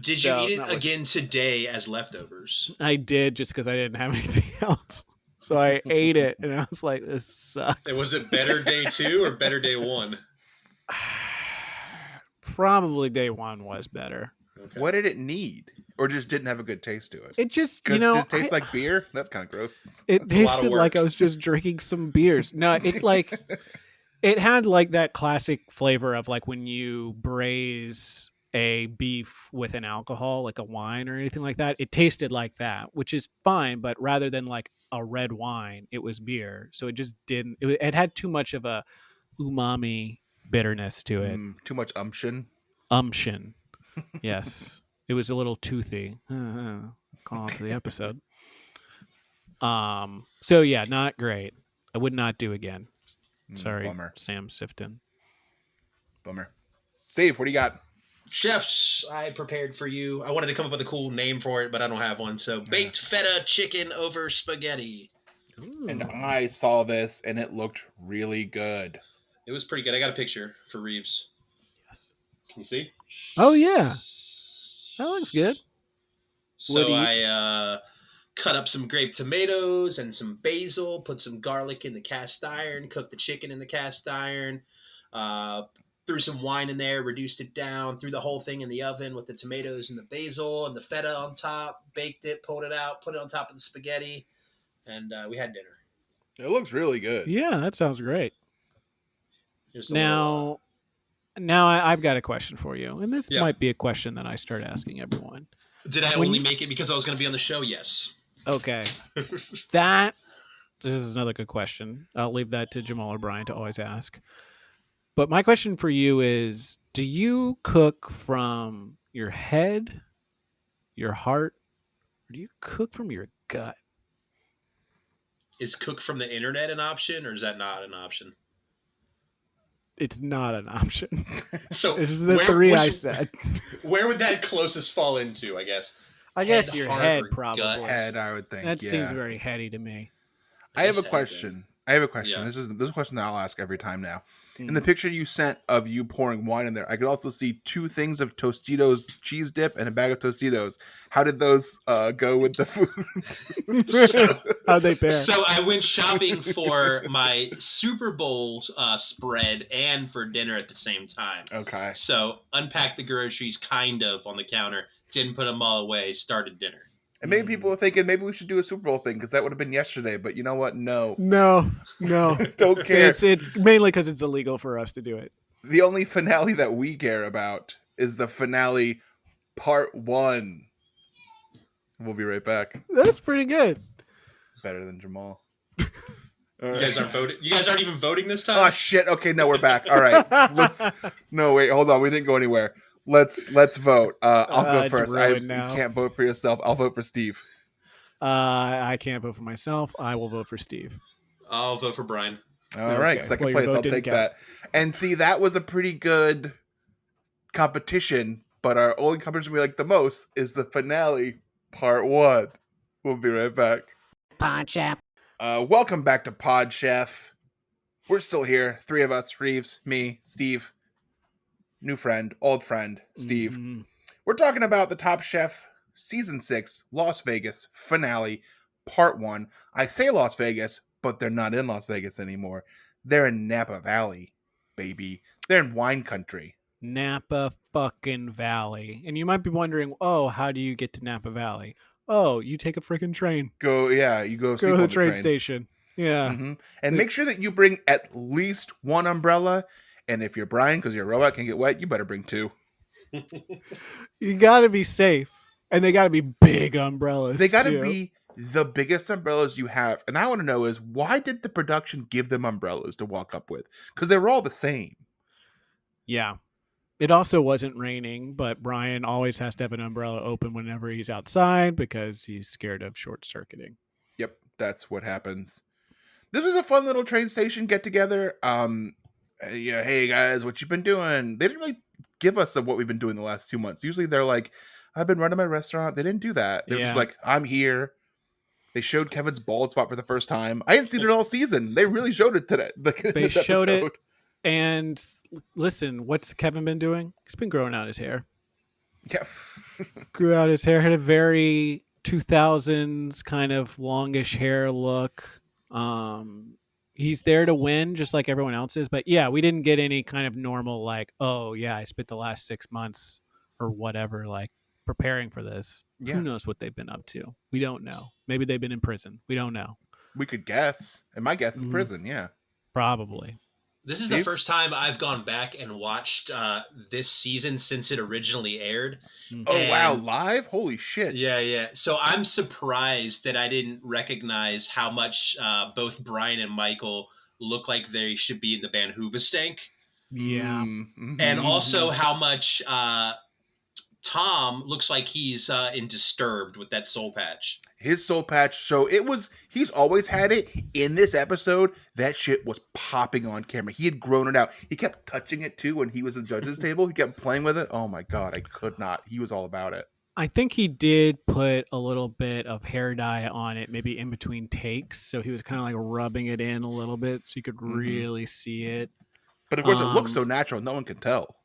Did you eat it again today as leftovers? I did, just because I didn't have anything else. So I ate it, and I was like, "This sucks." And was it better day 2 or better day 1? Probably day 1 was better. Okay. What did it need? Or just didn't have a good taste to it? It just, did it taste like beer? That's kind of gross. It tasted like I was just drinking some beers. No, it like it had like that classic flavor of like when you braise a beef with an alcohol, like a wine or anything like that. It tasted like that, which is fine, but rather than like a red wine, it was beer. So it just didn't. It had too much of a umami bitterness to it. Too much umption. Yes. It was a little toothy. Call on to the episode. So yeah, not great. I would not do again. Sorry, bummer. Sam Sifton. Bummer. Steve, what do you got? Chefs, I prepared for you. I wanted to come up with a cool name for it, but I don't have one. So baked feta chicken over spaghetti. Ooh. And I saw this, and it looked really good. It was pretty good. I got a picture for Reeves. Yes. Can you see? Oh yeah. That looks good. So I cut up some grape tomatoes and some basil, put some garlic in the cast iron, cooked the chicken in the cast iron, threw some wine in there, reduced it down, threw the whole thing in the oven with the tomatoes and the basil and the feta on top, baked it, pulled it out, put it on top of the spaghetti, and we had dinner. It looks really good. Yeah, that sounds great. Now I've got a question for you, and this might be a question that I start asking everyone. Did I only make it because I was going to be on the show? Yes. Okay. This is another good question. I'll leave that to Jamal or Brian to always ask. But my question for you is, do you cook from your head, your heart, or do you cook from your gut? Is cook from the internet an option, or is that not an option? It's not an option. So it's the three I said. Where would that closest fall into, I guess? I guess your head, probably. Head, I would think. That seems very heady to me. I have a question. Yeah. This is a question that I'll ask every time now. In the picture you sent of you pouring wine in there, I could also see 2 things of Tostitos cheese dip and a bag of Tostitos. How did those go with the food? How'd they pair? So I went shopping for my Super Bowl spread and for dinner at the same time. Okay. So unpacked the groceries kind of on the counter, didn't put them all away, started dinner. And maybe people were thinking maybe we should do a Super Bowl thing because that would have been yesterday. But you know what? No. Don't care. It's mainly because it's illegal for us to do it. The only finale that we care about is the finale part 1. We'll be right back. That's pretty good. Better than Jamal. You guys aren't voting. You guys aren't even voting this time. Oh shit! Okay, no, we're back. All right. No, wait, hold on. We didn't go anywhere. Let's vote. I'll go first. You can't vote for yourself. I'll vote for Steve. I can't vote for myself. I will vote for Steve. I'll vote for Brian. All right, second place. I'll take that. And see, that was a pretty good competition, but our only competition we like the most is the finale, part 1. We'll be right back. Pod Chef. Welcome back to Pod Chef. We're still here. 3 of us, Reeves, me, Steve, new friend, old friend, Steve. Mm-hmm. We're talking about the Top Chef Season 6 Las Vegas finale, part 1. I say Las Vegas, but they're not in Las Vegas anymore. They're in Napa Valley, baby. They're in wine country. Napa fucking Valley. And you might be wondering, oh, how do you get to Napa Valley? Oh, you take a freaking train. You go to the train station. Yeah. Mm-hmm. And make sure that you bring at least one umbrella. And if you're Brian, because your robot can get wet, you better bring 2. You gotta be safe. And they gotta be big umbrellas. They gotta be the biggest umbrellas you have. And I want to know is, why did the production give them umbrellas to walk up with? Because they were all the same. Yeah. It also wasn't raining, but Brian always has to have an umbrella open whenever he's outside because he's scared of short circuiting. Yep, that's what happens. This was a fun little train station get together. Hey guys, what you been doing? They didn't really give us what we've been doing the last 2 months. Usually they're like, I've been running my restaurant. They didn't do that. They were just like, I'm here. They showed Kevin's bald spot for the first time. I hadn't seen it all season. They really showed it today. They showed it. And listen, what's Kevin been doing? He's been growing out his hair. Yeah. Grew out his hair, had a very 2000s kind of longish hair look. He's there to win just like everyone else is. But yeah, we didn't get any kind of normal like, oh yeah, I spent the last 6 months or whatever like preparing for this. Yeah. Who knows what they've been up to? We don't know. Maybe they've been in prison. We don't know. We could guess. And my guess is prison, yeah. Probably. This is the first time I've gone back and watched this season since it originally aired. Oh, wow. Live? Holy shit. Yeah. So I'm surprised that I didn't recognize how much both Brian and Michael look like they should be in the band Hoobastank. Yeah. Mm-hmm. And also how much Tom looks like he's in Disturbed with that soul patch. His soul patch. So he's always had it. In this episode, that shit was popping on camera. He had grown it out. He kept touching it too when he was at the judges table. He kept playing with it. Oh my God, I could not. He was all about it. I think he did put a little bit of hair dye on it, maybe in between takes. So he was kind of like rubbing it in a little bit so you could really see it. But of course, it looks so natural. No one can tell.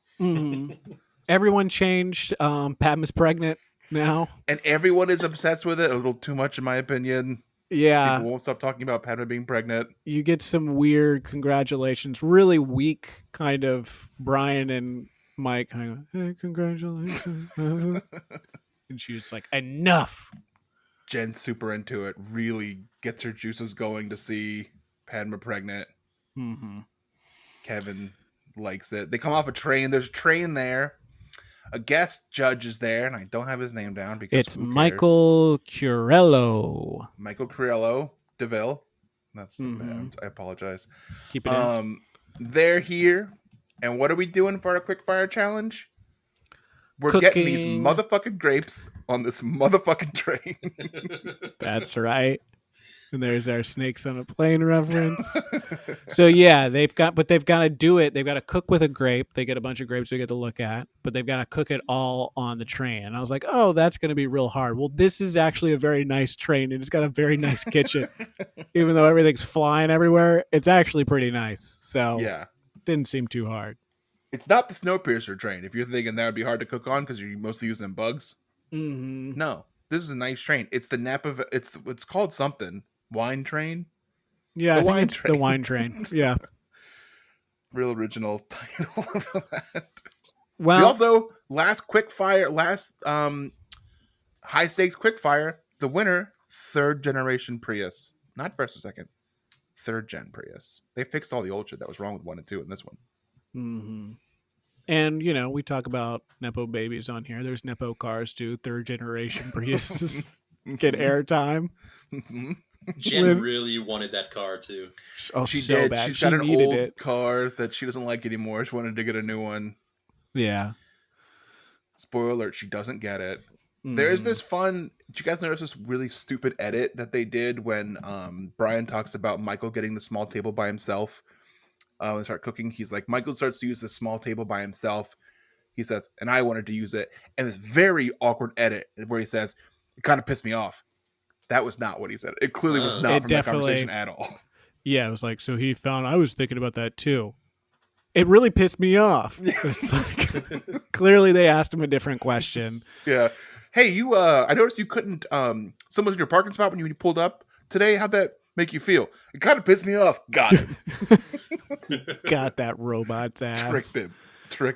Everyone changed. Padma's pregnant now. And everyone is obsessed with it a little too much, in my opinion. Yeah. People won't stop talking about Padma being pregnant. You get some weird congratulations. Really weak kind of Brian and Mike kind of, hey, congratulations. And she was like, enough. Jen's super into it. Really gets her juices going to see Padma pregnant. Mm-hmm. Kevin likes it. They come off a train. There's a train there. A guest judge is there, and I don't have his name down because it's Michael Curello. Michael Curello DeVille. That's I apologize. Keep it in. They're here, and what are we doing for our quick fire challenge? We're Cooking. getting these motherfucking grapes on this motherfucking train. That's right. And there's our snakes on a plane reference. So yeah, they've got to do it. They've got to cook with a grape. They get a bunch of grapes we get to look at, but they've got to cook it all on the train. And I was like, oh, that's going to be real hard. Well, this is actually a very nice train, and it's got a very nice kitchen. Even though everything's flying everywhere, it's actually pretty nice. So yeah, didn't seem too hard. It's not the Snowpiercer train. If you're thinking that would be hard to cook on because you're mostly using bugs. Mm-hmm. No, this is a nice train. It's the Napa. It's called something. Wine train? Yeah, I think it's the wine train. Yeah. Real original title of that. Well, we also, last high stakes quick fire, the winner, 3rd generation Prius. Not first or second. 3rd gen Prius. They fixed all the old shit that was wrong with 1 and 2 in this one. Mm-hmm. And, we talk about Nepo babies on here. There's Nepo cars too. 3rd generation Priuses get airtime. Jen really wanted that car too. Oh, she so did. bad. She's got an old it. car that she doesn't like anymore. She wanted to get a new one. Yeah. Spoiler alert, she doesn't get it. There's this fun... Did you guys notice this really stupid edit that they did when Brian talks about Michael getting the small table by himself and start cooking? He's like, Michael starts to use the small table by himself He says, and I wanted to use it. And this very awkward edit where he says, it kind of pissed me off. That was not what he said. It clearly was not from that conversation at all. Yeah, it was like, so he found I was thinking about that too. It really pissed me off. It's like clearly they asked him a different question. Yeah. Hey, you I noticed you couldn't someone's in your parking spot when you pulled up today. How'd that make you feel? It kind of pissed me off. Got him. Got that robot's ass. Tricked him.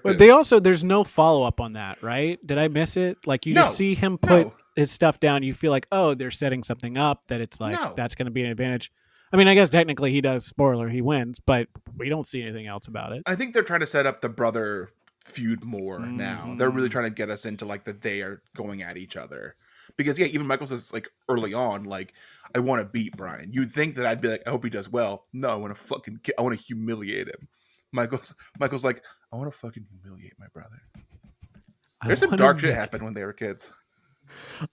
But they also, there's no follow-up on that, right? Did I miss it? Like, you just see him put his stuff down. You feel like, oh, they're setting something up that it's like, that's going to be an advantage. I mean, I guess technically he does, spoiler, he wins, but we don't see anything else about it. I think they're trying to set up the brother feud more now. They're really trying to get us into, like, that they are going at each other. Because, yeah, even Michael says, like, early on, like, I want to beat Brian. You'd think that I'd be like, I hope he does well. No, I want to humiliate him. Michael's like, I want to fucking humiliate my brother. There's some dark shit happened when they were kids.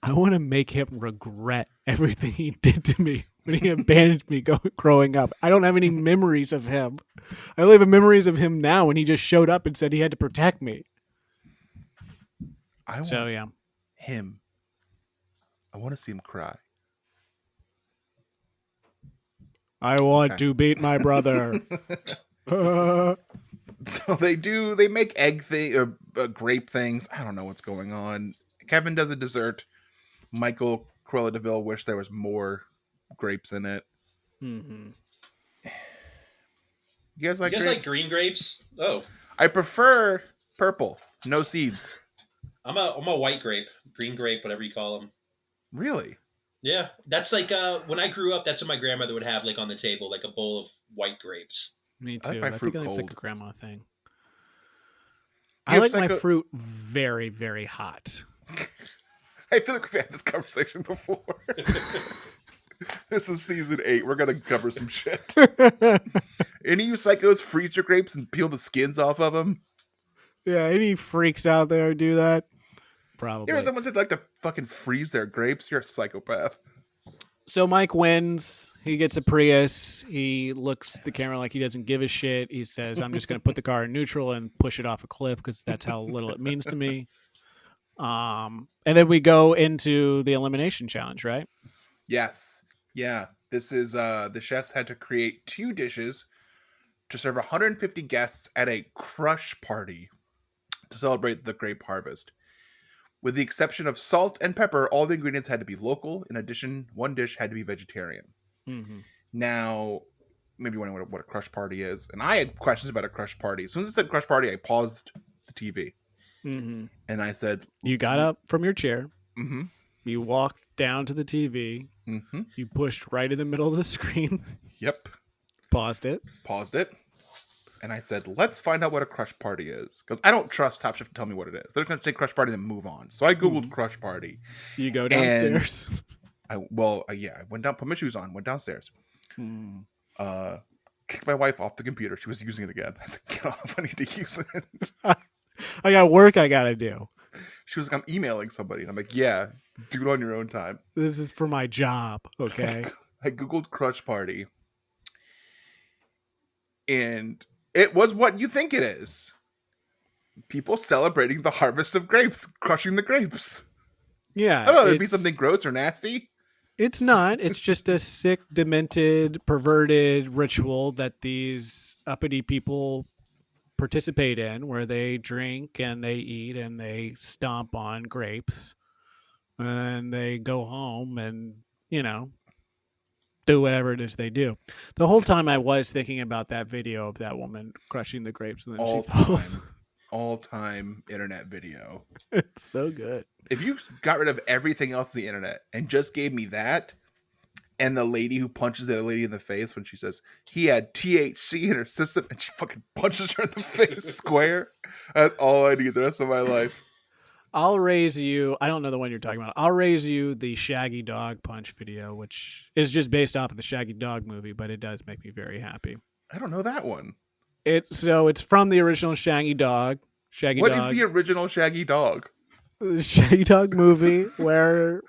I want to make him regret everything he did to me when he abandoned me growing up. I don't have any memories of him. I only have memories of him now when he just showed up and said he had to protect me. Him. I want to see him cry. I want to beat my brother. So they make grape things. I don't know what's going on. Kevin does a dessert. Michael Cruella DeVille wished there was more grapes in it. Mm-hmm. You guys like green grapes? Oh, I prefer purple, no seeds. I'm a white grape, green grape, whatever you call them. Really? Yeah, that's like when I grew up. That's what my grandmother would have, like on the table, like a bowl of white grapes. Me too. I think it's like a grandma thing. I like my fruit very, very hot. I feel like we've had this conversation before. This is season 8. We're gonna cover some shit. Any of you psychos freeze your grapes and peel the skins off of them? Yeah, any freaks out there do that? Probably. You know, someone said like to fucking freeze their grapes. You're a psychopath. So Mike wins. He gets a Prius. He looks at the camera like he doesn't give a shit. He says, I'm just going to put the car in neutral and push it off a cliff because that's how little it means to me. And then we go into the elimination challenge, right? Yes. Yeah. This is the chefs had to create 2 dishes to serve 150 guests at a crush party to celebrate the grape harvest. With the exception of salt and pepper, all the ingredients had to be local. In addition, one dish had to be vegetarian. Mm-hmm. Now, maybe you wondering what a crush party is. And I had questions about a crush party. As soon as it said crush party, I paused the TV. Mm-hmm. And I said... You got up from your chair. Mm-hmm. You walked down to the TV. Mm-hmm. You pushed right in the middle of the screen. Yep. Paused it. And I said, let's find out what a crush party is. Because I don't trust Top Chef to tell me what it is. They're going to say crush party and then move on. So I Googled crush party. You go downstairs? I went down, put my shoes on, went downstairs. Kicked my wife off the computer. She was using it again. I said, get off, I need to use it. I got work I got to do. She was like, I'm emailing somebody. And I'm like, yeah, do it on your own time. This is for my job, okay? I Googled crush party. And... it was what you think it is. People celebrating the harvest of grapes, crushing the grapes. Yeah. I thought it'd be something gross or nasty. It's not. It's just a sick, demented, perverted ritual that these uppity people participate in, where they drink and they eat and they stomp on grapes. And they go home and, do whatever it is they do. The whole time I was thinking about that video of that woman crushing the grapes and then she falls. All-time internet video. It's so good. If you got rid of everything else on the internet and just gave me that and the lady who punches the other lady in the face when she says he had THC in her system and she fucking punches her in the face square, that's all I need the rest of my life. I'll raise you. I don't know the one you're talking about. I'll raise you the Shaggy Dog punch video, which is just based off of the Shaggy Dog movie, but it does make me very happy. I don't know that one. It's from the original Shaggy Dog. What is the original Shaggy Dog? The Shaggy Dog movie where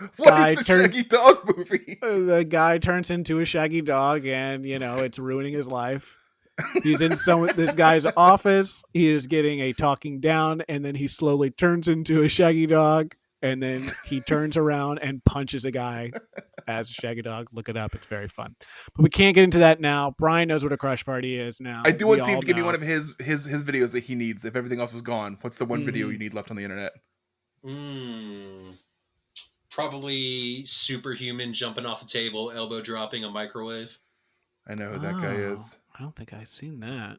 Shaggy Dog movie? The guy turns into a shaggy dog and, it's ruining his life. He's in this guy's office. He is getting a talking down, and then he slowly turns into a Shaggy Dog, and then he turns around and punches a guy as a Shaggy Dog. Look it up; it's very fun. But we can't get into that now. Brian knows what a crush party is now. I do want to see him give me one of his videos that he needs. If everything else was gone, what's the one video you need left on the internet? Probably Superhuman jumping off a table, elbow dropping a microwave. I know who that guy is. I don't think I've seen that.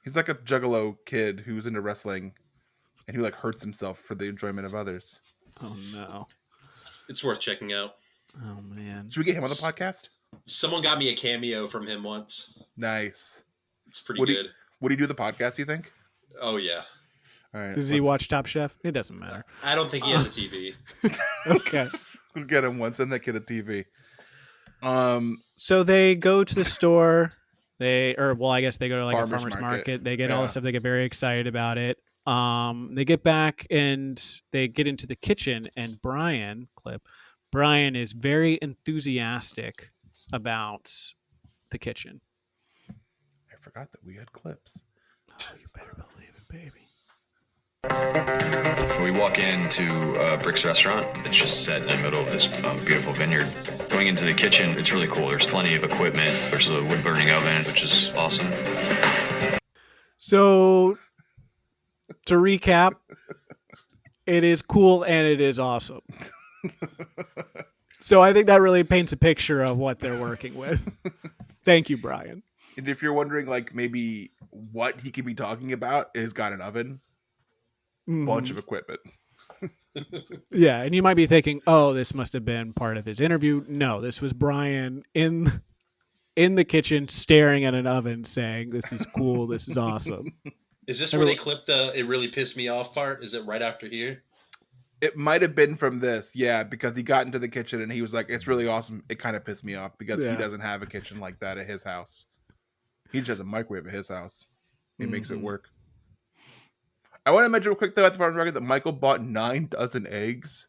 He's like a juggalo kid who's into wrestling and who like hurts himself for the enjoyment of others. Oh no. It's worth checking out. Oh man. Should we get him on the podcast? Someone got me a cameo from him once. Nice. It's pretty good. Would he do the podcast, you think? Oh yeah. All right. Does he watch Top Chef? It doesn't matter. I don't think he has a TV. Okay. We'll get him once. Send that kid a TV. So they go to the store. I guess they go to like a farmer's market. market. They get all the stuff. They get very excited about it. They get back and they get into the kitchen, and Brian is very enthusiastic about the kitchen. I forgot that we had clips. Oh, you better believe it, baby. We walk into Brick's restaurant. It's just set in the middle of this beautiful vineyard. Going into the kitchen, it's really cool. There's plenty of equipment. There's a wood-burning oven, which is awesome. So, to recap, it is cool and it is awesome. So I think that really paints a picture of what they're working with. Thank you, Brian. And if you're wondering, like, maybe what he could be talking about, is got an oven. Bunch of equipment. Yeah, and you might be thinking, oh, this must have been part of his interview. No, this was Brian in the kitchen staring at an oven saying, this is cool, this is awesome. Is this where they clipped the "it really pissed me off" part? Is it right after here? It might have been from this, yeah, because he got into the kitchen and he was like, it's really awesome. It kind of pissed me off because he doesn't have a kitchen like that at his house. He just has a microwave at his house. He makes it work. I want to mention real quick, though, at the farmer's market that Michael bought 9 dozen eggs,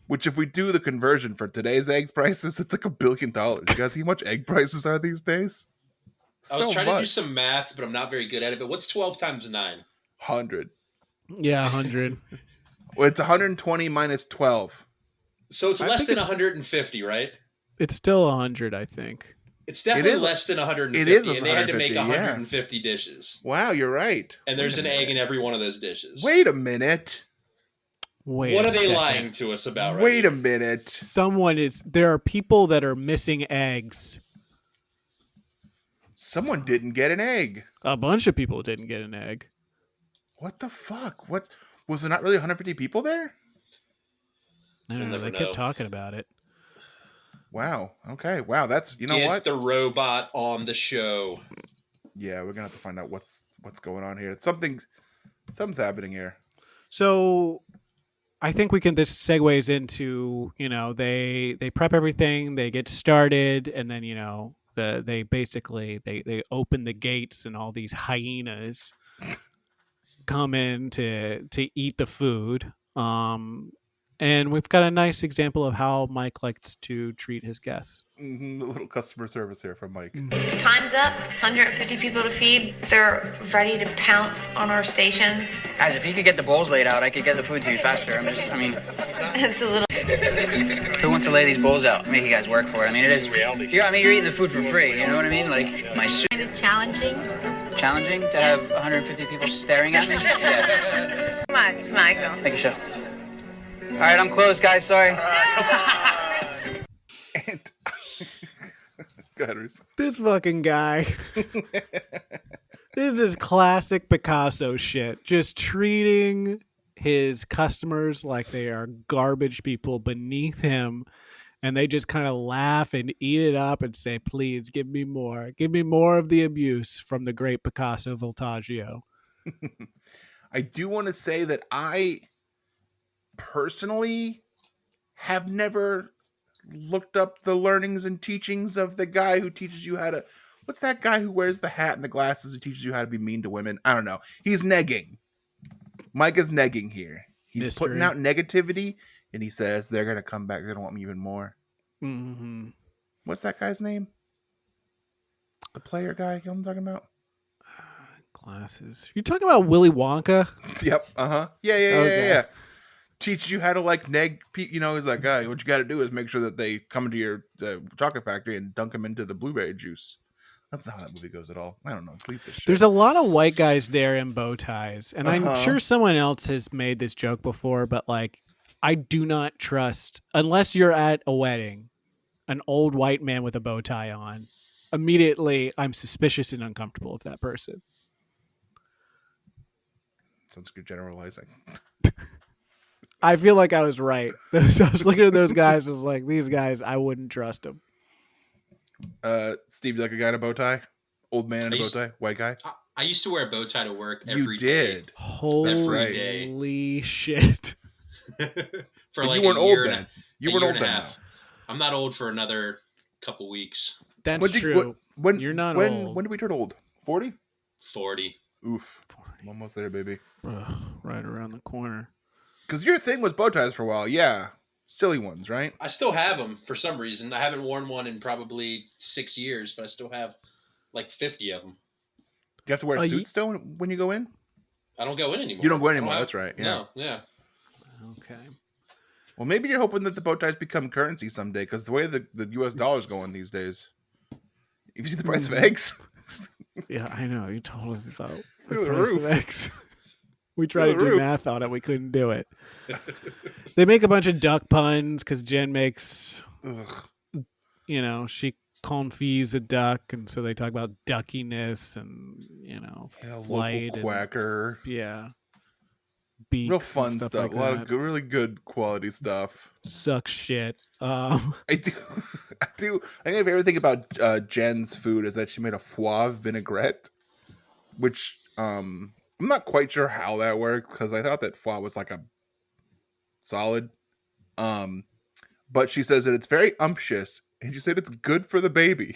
which if we do the conversion for today's eggs prices, it's like $1 billion. You guys see how much egg prices are these days? I was trying to do some math, but I'm not very good at it. But what's 12 times 9? 100. Yeah, 100. Well, it's 120 minus 12. So it's less than 150, right? It's still 100, I think. It's definitely less than 150. It is and they had to make 150 dishes. Wow, you're right. And there's an egg in every one of those dishes. Wait a minute. What are they lying to us about right Wait a minute. There are people that are missing eggs. Someone didn't get an egg. A bunch of people didn't get an egg. What the fuck? Was there not really 150 people there? I don't know. They kept talking about it. Wow. Okay. Wow. That's Get what? the robot on the show. Yeah, we're gonna have to find out what's going on here. Something's happening here. So I think this segues into, they prep everything, they get started, and then, they basically they open the gates and all these hyenas come in to eat the food. And we've got a nice example of how Mike likes to treat his guests. A little customer service here from Mike. Time's up. 150 people to feed. They're ready to pounce on our stations. Guys, if you could get the bowls laid out, I could get the food to you faster. It's a little... Who wants to lay these bowls out? Make you guys work for it. I mean, it is... You're eating the food for free, you know what I mean? Like, my soup... It's challenging. Challenging to have 150 people staring at me? Yeah. Too much, Michael. Thank you, Chef. All right, I'm closed, guys. Sorry. And go ahead, Reese. This fucking guy. This is classic Picasso shit. Just treating his customers like they are garbage people beneath him. And they just kind of laugh and eat it up and say, please, give me more. Give me more of the abuse from the great Picasso Voltaggio. I do want to say that I personally have never looked up the learnings and teachings of the guy who teaches you how to... What's that guy who wears the hat and the glasses who teaches you how to be mean to women? I don't know. He's negging. Mike is negging here. He's putting out negativity, and he says they're going to come back. They're going to want me even more. Mm-hmm. What's that guy's name? the player guy. You know what I'm talking about? Glasses. You're talking about Willy Wonka? Yep. Yeah. Okay. Teaches you how to like neg. You know, he's like, what you got to do is make sure that they come into your chocolate factory and dunk them into the blueberry juice. That's not how that movie goes at all. I don't know. Delete this shit. There's a lot of white guys there in bow ties, and I'm sure someone else has made this joke before, but like, I do not trust, unless you're at a wedding, an old white man with a bow tie on. Immediately, I'm suspicious and uncomfortable of that person. Sounds good generalizing. I feel like I was right. I was looking at those guys. I was like, these guys, I wouldn't trust them. Steve, you like a guy in a bow tie? Old man in a bow tie? White guy? I used to wear a bow tie to work You did. day. Holy shit. For like you weren't a year old then. You weren't old then, though. I'm not old for another couple weeks. That's true. You're not old. When did we turn old? 40? 40. Oof. 40. I'm almost there, baby. Ugh, right around the corner. Because your thing was bow ties for a while. Yeah. Silly ones, right? I still have them for some reason. I haven't worn one in probably 6 years, but I still have like 50 of them. Do you have to wear a suit still when you go in? I don't go in anymore. You don't go in anymore. That's right. Yeah. No, yeah. Okay. Well, maybe you're hoping that the bow ties become currency someday because the way the U.S. dollar's going these days. Have you seen the price of eggs? Yeah, I know. You told us about the Through the price roof. of eggs. We tried to Through the do roof. math on it. We couldn't do it. They make a bunch of duck puns because Jen makes, she confies a duck. And so they talk about duckiness and, flight. Local quacker. Beaks Real fun stuff. stuff. Like A lot that. of good, really good quality stuff. Suck shit. I do. I think my favorite thing about Jen's food is that she made a foie vinaigrette, which I'm not quite sure how that works because I thought that foie was like a solid. But she says that it's very umptious, and she said it's good for the baby.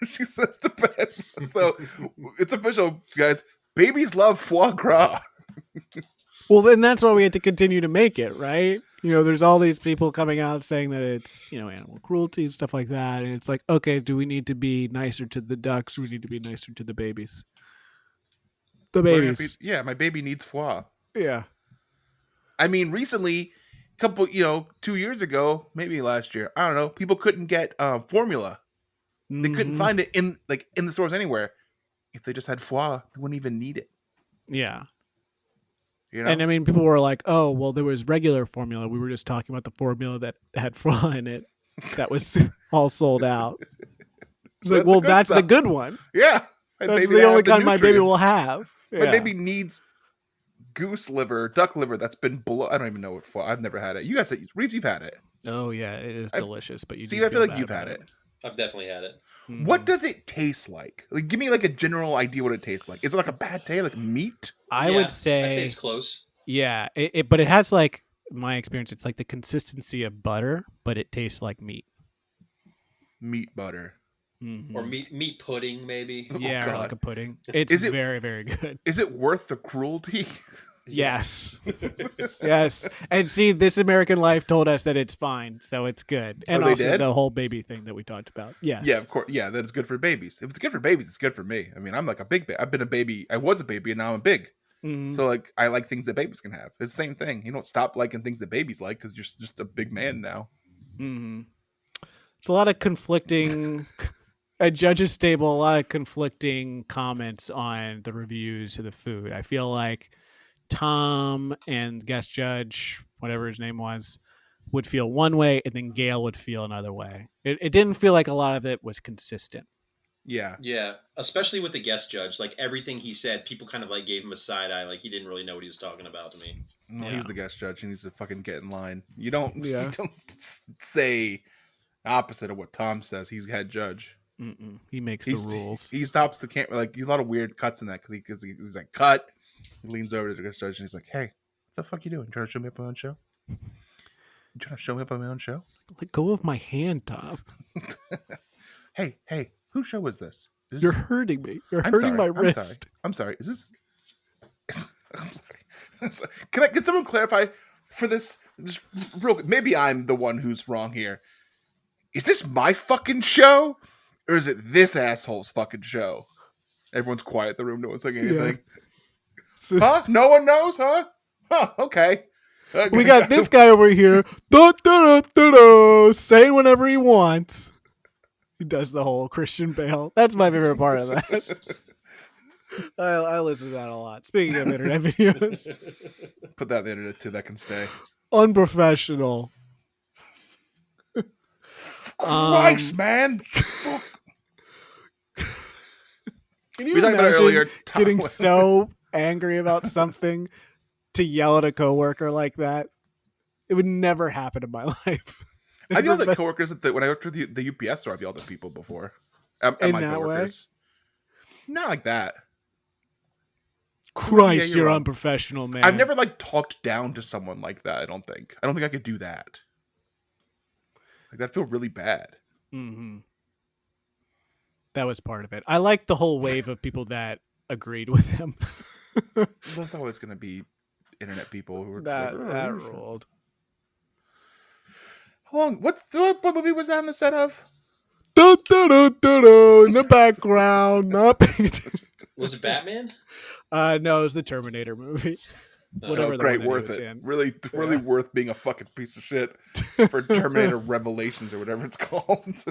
She says to bed. So it's official, guys. Babies love foie gras. Well, then that's why we had to continue to make it, right? There's all these people coming out saying that it's, animal cruelty and stuff like that. And it's like, okay, do we need to be nicer to the ducks? Or we need to be nicer to the babies. The babies. My baby needs foie. Yeah. I mean, recently, 2 years ago, maybe last year, I don't know, people couldn't get formula. They couldn't find it in the stores anywhere. If they just had foie, they wouldn't even need it. Yeah. And I mean, people were like, oh, well, there was regular formula. We were just talking about the formula that had foie in it. That was all sold out. It's like, well, that's the good one. Yeah. That's the only kind my baby will have. My baby needs goose liver, duck liver that's been below. I don't even know what foie. I've never had it. You guys, Reeves, you've had it. Oh, yeah. It is delicious. But I feel like you've had it. I've definitely had it. Mm-hmm. What does it taste like? Like, give me like a general idea what it tastes like. Is it like a pad thai, like meat? I would say I'd say it's close. Yeah, but it has like my experience. It's like the consistency of butter, but it tastes like meat. Meat butter. Mm-hmm. Or meat pudding, maybe. Yeah, or like a pudding. It's very, very good. Is it worth the cruelty? Yes. Yes. And see, This American Life told us that it's fine, so it's good. And also did? the whole baby thing that we talked about. Yes. Yeah, of course. Yeah, that is good for babies. If it's good for babies, it's good for me. I mean, I'm like a big I've been a baby. I was a baby and now I'm big. Mm-hmm. So like I like things that babies can have. It's the same thing. You don't stop liking things that babies like because you're just a big man now. Mm-hmm. It's a lot of conflicting at Judge's Table, a lot of conflicting comments on the reviews of the food. I feel like Tom and guest judge, whatever his name was, would feel one way, and then Gail would feel another way. It didn't feel like a lot of it was consistent. Yeah. Yeah, especially with the guest judge. Like everything he said, people kind of like gave him a side eye, like he didn't really know what he was talking about to me. No, Yeah. he's the guest judge. He needs to fucking get in line. You don't. Yeah. You don't say opposite of what Tom says. He's head judge. Mm-mm. He makes the rules. He stops the camera. Like there's a lot of weird cuts in that because he's like cut. He leans over to the guest judge and he's like, "Hey, what the fuck you doing? You trying to show me up on my own show? You trying to show me up on my own show? Let go of my hand, Tom. Hey, whose show is this? You're hurting me. You're I'm hurting sorry. my wrist. I'm sorry. Is this? I'm sorry. Can someone clarify for this? Just real quick. Maybe I'm the one who's wrong here. Is this my fucking show, Or is it this asshole's fucking show? Everyone's quiet in the room. No one's saying anything. Yeah. Huh? No one knows, huh? Huh, okay. We got this guy over here saying whatever he wants. He does the whole Christian Bale. That's my favorite part of that. I listen to that a lot. Speaking of internet videos. Put that on the internet too. That can stay. Unprofessional. Christ, man. Can you We talked about it imagine earlier. getting so angry about something to yell at a coworker like that? It would never happen in my life. I've yelled at coworkers when I worked with the UPS store. I've yelled at people before. At In my that coworkers. Not like that. Christ, Yeah, you're wrong. unprofessional, man. I've never talked down to someone like that. I don't think I could do that. Like that feel really bad. Mm-hmm. That was part of it. I liked the whole wave of people that agreed with him. There's always going to be internet people who are that ruled. Hold on, what movie was that on the set of? In the background. Was it Batman? No, it was the Terminator movie. Whatever. Great, worth it. In. Really worth being a fucking piece of shit for Terminator Revelations or whatever it's called.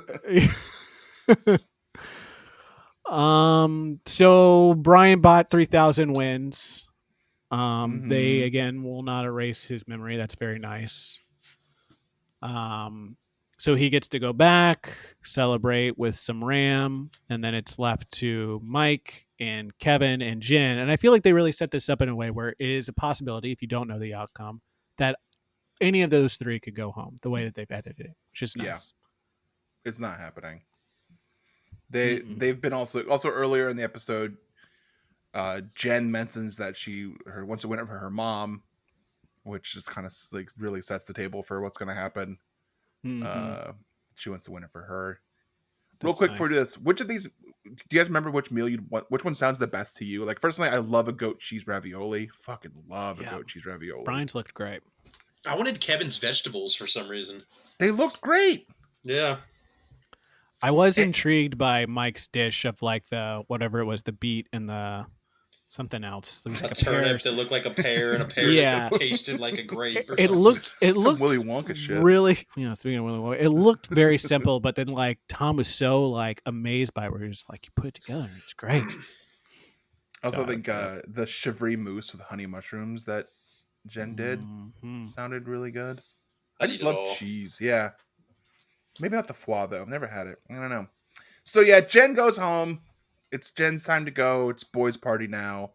So Brian bought 3,000 wins. They again will not erase his memory. That's very nice. So he gets to go back, celebrate with some Ram, and then it's left to Mike and Kevin and Jen. And I feel like they really set this up in a way where it is a possibility, if you don't know the outcome, that any of those three could go home the way that they've edited it, which is nice. Yeah. It's not happening. They've been also earlier in the episode, Jen mentions that she wants to win it for her mom, which is kind of really sets the table for what's going to happen. She wants to win it for her. Real quick for this, which of these do you guys remember? Which meal you'd want? Which one sounds the best to you? Like personally, I love a goat cheese ravioli. Fucking love a goat cheese ravioli. Brian's looked great. I wanted Kevin's vegetables for some reason. They looked great. Yeah. I was intrigued by Mike's dish of the whatever it was, the beet and the something else. There was a turnip that looked like a pear and a pear that tasted like a grape. It looked Willy Wonka shit. Really, speaking of Willy Wonka, it looked very simple, but then Tom was so amazed by it, where he was like, "You put it together, and it's great." I also think the chevre mousse with honey mushrooms that Jen did sounded really good. I just love cheese. Yeah. Maybe not the foie, though. I've never had it. I don't know. So, yeah, Jen goes home. It's Jen's time to go. It's boys' party now.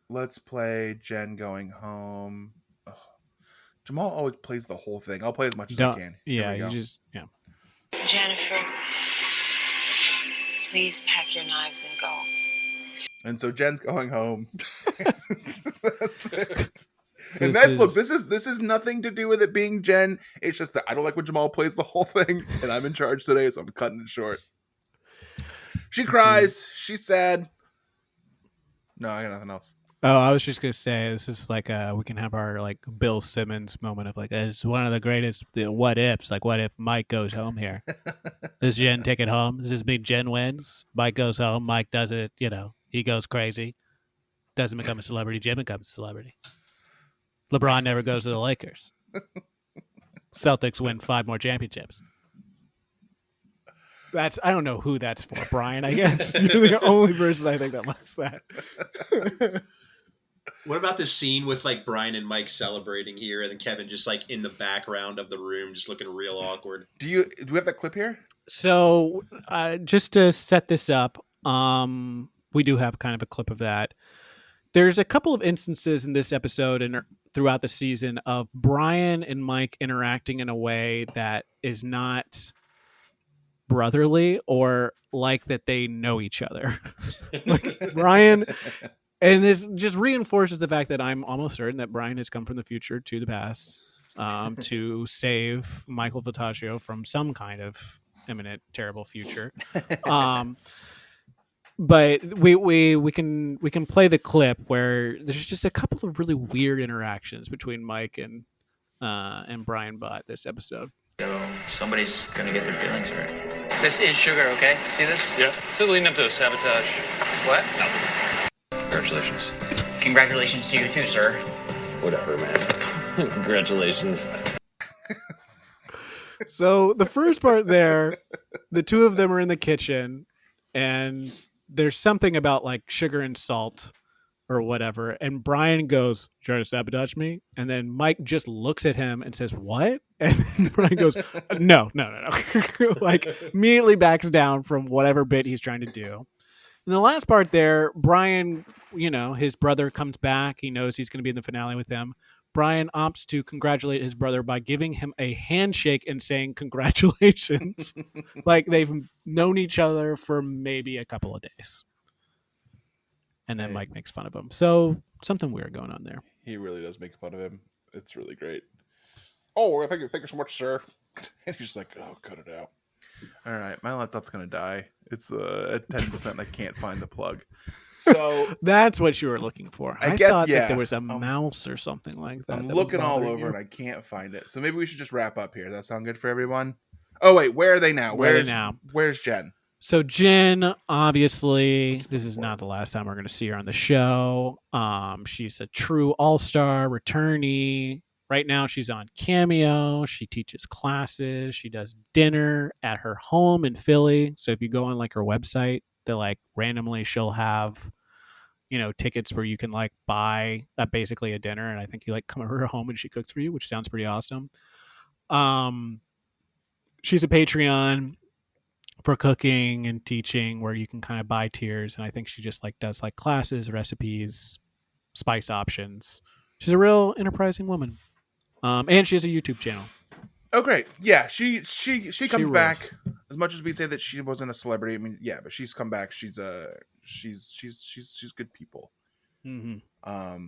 Let's play Jen going home. Ugh. Jamal always plays the whole thing. I'll play as much as I can. Jennifer, please pack your knives and go. And so Jen's going home. This is nothing to do with it being Jen. It's just that I don't like when Jamal plays the whole thing, and I'm in charge today, so I'm cutting it short. She cries. She's sad. No, I got nothing else. Oh, I was just gonna say this is we can have our Bill Simmons moment of it's one of the greatest what ifs. What if Mike goes home here? Does Jen take it home? Does this mean Jen wins? Mike goes home. Mike does it. He goes crazy. Doesn't become a celebrity. Jen becomes a celebrity. LeBron never goes to the Lakers. Celtics win 5 more championships. I don't know who that's for, Brian. I guess you're the only person I think that likes that. What about the scene with Brian and Mike celebrating here, and then Kevin just in the background of the room, just looking real awkward? Do we have that clip here? So, just to set this up, we do have kind of a clip of that. There's a couple of instances in this episode and throughout the season of Brian and Mike interacting in a way that is not brotherly or that they know each other. Brian, and this just reinforces the fact that I'm almost certain that Brian has come from the future to the past to save Michael Vitaccio from some kind of imminent terrible future. But we can play the clip where there's just a couple of really weird interactions between Mike and Brian Bott this episode. So somebody's gonna get their feelings hurt. This is sugar, okay? See this? Yeah. So leading up to a sabotage. What? Congratulations. Congratulations to you too, sir. Whatever, man. Congratulations. So the first part there, the two of them are in the kitchen, and there's something about like sugar and salt or whatever. And Brian goes, "Trying to sabotage me?" And then Mike just looks at him and says, "What?" And then Brian goes, No. Like immediately backs down from whatever bit he's trying to do. And the last part there, Brian, his brother comes back. He knows he's going to be in the finale with him. Brian opts to congratulate his brother by giving him a handshake and saying congratulations. Like they've known each other for maybe a couple of days. And then Mike makes fun of him. So something weird going on there. He really does make fun of him. It's really great. Oh, thank you so much, sir. And he's just like, oh, cut it out. All right, my laptop's going to die. It's at 10%. I can't find the plug. So that's what you were looking for. I guess, thought yeah. that there was a mouse or something like that. I'm looking all over and I can't find it. So maybe we should just wrap up here. Does that sound good for everyone? Oh, wait, where are they now? Where's Jen? So Jen, obviously, this is not the last time we're going to see her on the show. She's a true all-star returnee. Right now, she's on Cameo. She teaches classes. She does dinner at her home in Philly. So if you go on like her website, randomly she'll have, tickets where you can like buy basically a dinner, and I think you like come over her home and she cooks for you, which sounds pretty awesome. She's a Patreon for cooking and teaching where you can kind of buy tiers, and I think she just does classes, recipes, spice options. She's a real enterprising woman. And she has a YouTube channel. Oh, great. Yeah, she comes back. As much as we say that she wasn't a celebrity, I mean, yeah, but she's come back. She's good people. Mm-hmm.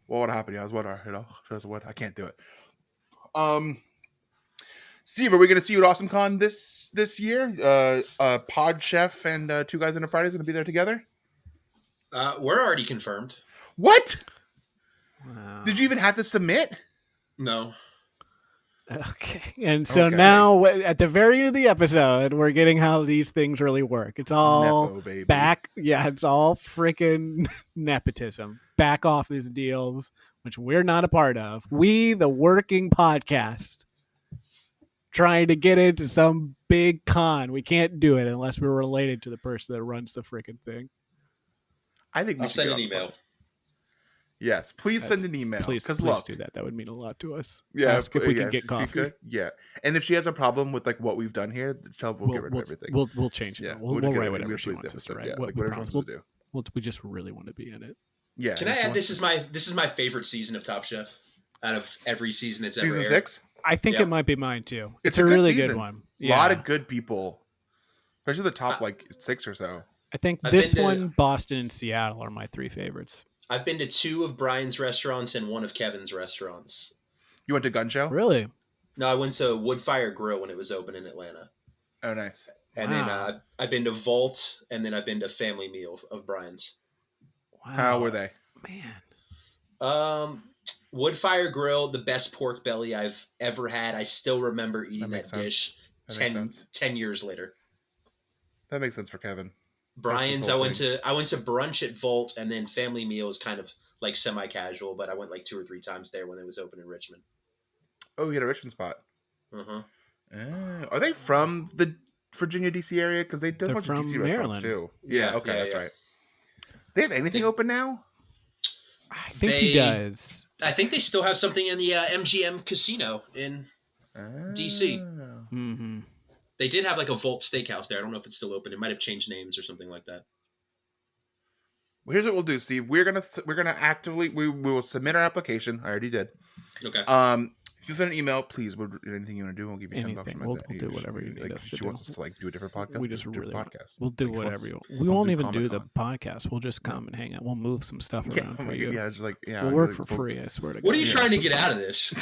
What would happen? Yeah, what I can't do it. Steve, are we going to see you at AwesomeCon this year? Pod Chef and Two Guys in a Friday is going to be there together. We're already confirmed. What? Wow. Did you even have to submit? No. Okay. And so now at the very end of the episode, we're getting how these things really work. It's all Nepo, baby. it's all freaking nepotism. Back office deals, which we're not a part of. We, the working podcast, trying to get into some big con. We can't do it unless we're related to the person that runs the freaking thing. I think I'll send an email. Yes, please send an email. Please do that. That would mean a lot to us. Yeah, ask if we can get coffee. Yeah, and if she has a problem with what we've done here, we'll get rid of everything. We'll change it. Yeah, we'll write whatever she wants us to write. Whatever she wants us to do. We just really want to be in it. Yeah. Can I add? This is my favorite season of Top Chef out of every season it's ever aired. Season 6. I think it might be mine too. It's a really good good one. Yeah. A lot of good people, especially the top 6 or so. I think this one, Boston, and Seattle are my 3 favorites. I've been to 2 of Brian's restaurants and 1 of Kevin's restaurants. You went to Gun Show? Really? No, I went to Woodfire Grill when it was open in Atlanta. Oh, nice. And then I've been to Vault, and then I've been to Family Meal of Brian's. Wow. How were they? Man. Woodfire Grill, the best pork belly I've ever had. I still remember eating that dish 10 years later. That makes sense for Kevin. Brian's, I went to brunch at Volt, and then Family Meal is kind of like semi-casual, but I went 2 or 3 times there when it was open in Richmond. Oh, you had a Richmond spot. Uh-huh. Are they from the Virginia, D.C. area? Because they do a bunch of D.C. restaurants too. Yeah, okay, that's right. They have anything open now? I think he does. I think they still have something in the MGM Casino in D.C. Mm-hmm. They did have a Volt Steakhouse there. I don't know if it's still open. It might have changed names or something like that. Well, here's what we'll do, Steve. We're gonna actively we will submit our application. I already did. Okay. Just send an email, please. Anything you want to do, we'll give you $10. We'll do whatever you need us to do. She wants us to do a different podcast. We just really podcast. We'll do whatever you want. We won't even do the podcast. We'll just come and hang out. We'll move some stuff around for you. Yeah, it's we'll work for free. I swear to God. What are you trying to get out of this?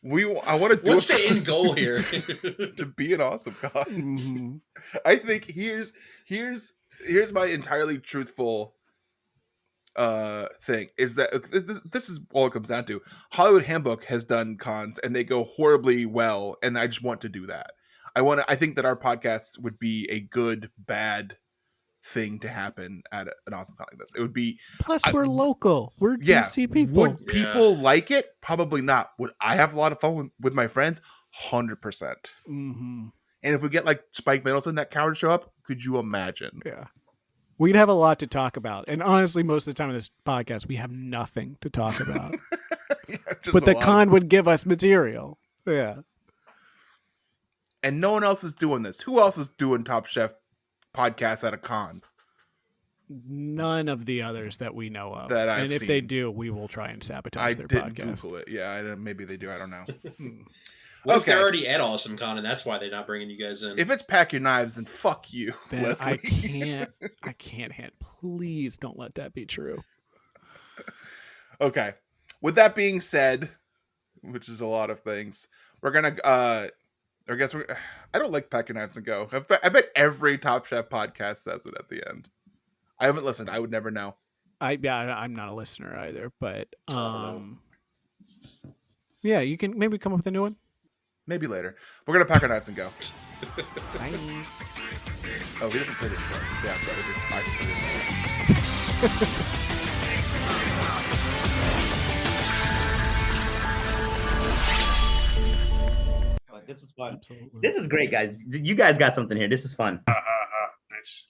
I want to do. What's the end goal here? To be an awesome guy. Mm-hmm. I think here's my entirely truthful thing is that this is all it comes down to. Hollywood Handbook has done cons and they go horribly well, and I just want to do that. I think that our podcast would be a good bad thing to happen at an awesome con like this. It would be. Plus, we're local. We're DC people. Would people like it? Probably not. Would I have a lot of fun with my friends? 100%. Mm-hmm. And if we get like Spike Middleton, that coward show up, could you imagine? Yeah. We'd have a lot to talk about. And honestly, most of the time in this podcast, we have nothing to talk about. But the con would give us material. Yeah. And no one else is doing this. Who else is doing Top Chef podcasts at a con? None of the others that we know of. That I've and if seen. they do, we will try and sabotage their podcast. I didn't Google it. Yeah, maybe they do. I don't know. What if they're already at Awesome Con and that's why they're not bringing you guys in? If it's Pack Your Knives, then fuck you, then Leslie. I can't handle. Please don't let that be true. Okay. With that being said, which is a lot of things, we're gonna. I don't like Pack Your Knives and Go. I bet every Top Chef podcast says it at the end. I haven't listened. I would never know. I'm not a listener either, but yeah, you can maybe come up with a new one. Maybe later. We're gonna pack our knives and go. Bye. Oh, he doesn't play this part. Yeah, I'm sorry. I This is fun. Absolutely. This is great, guys. You guys got something here. This is fun. Nice.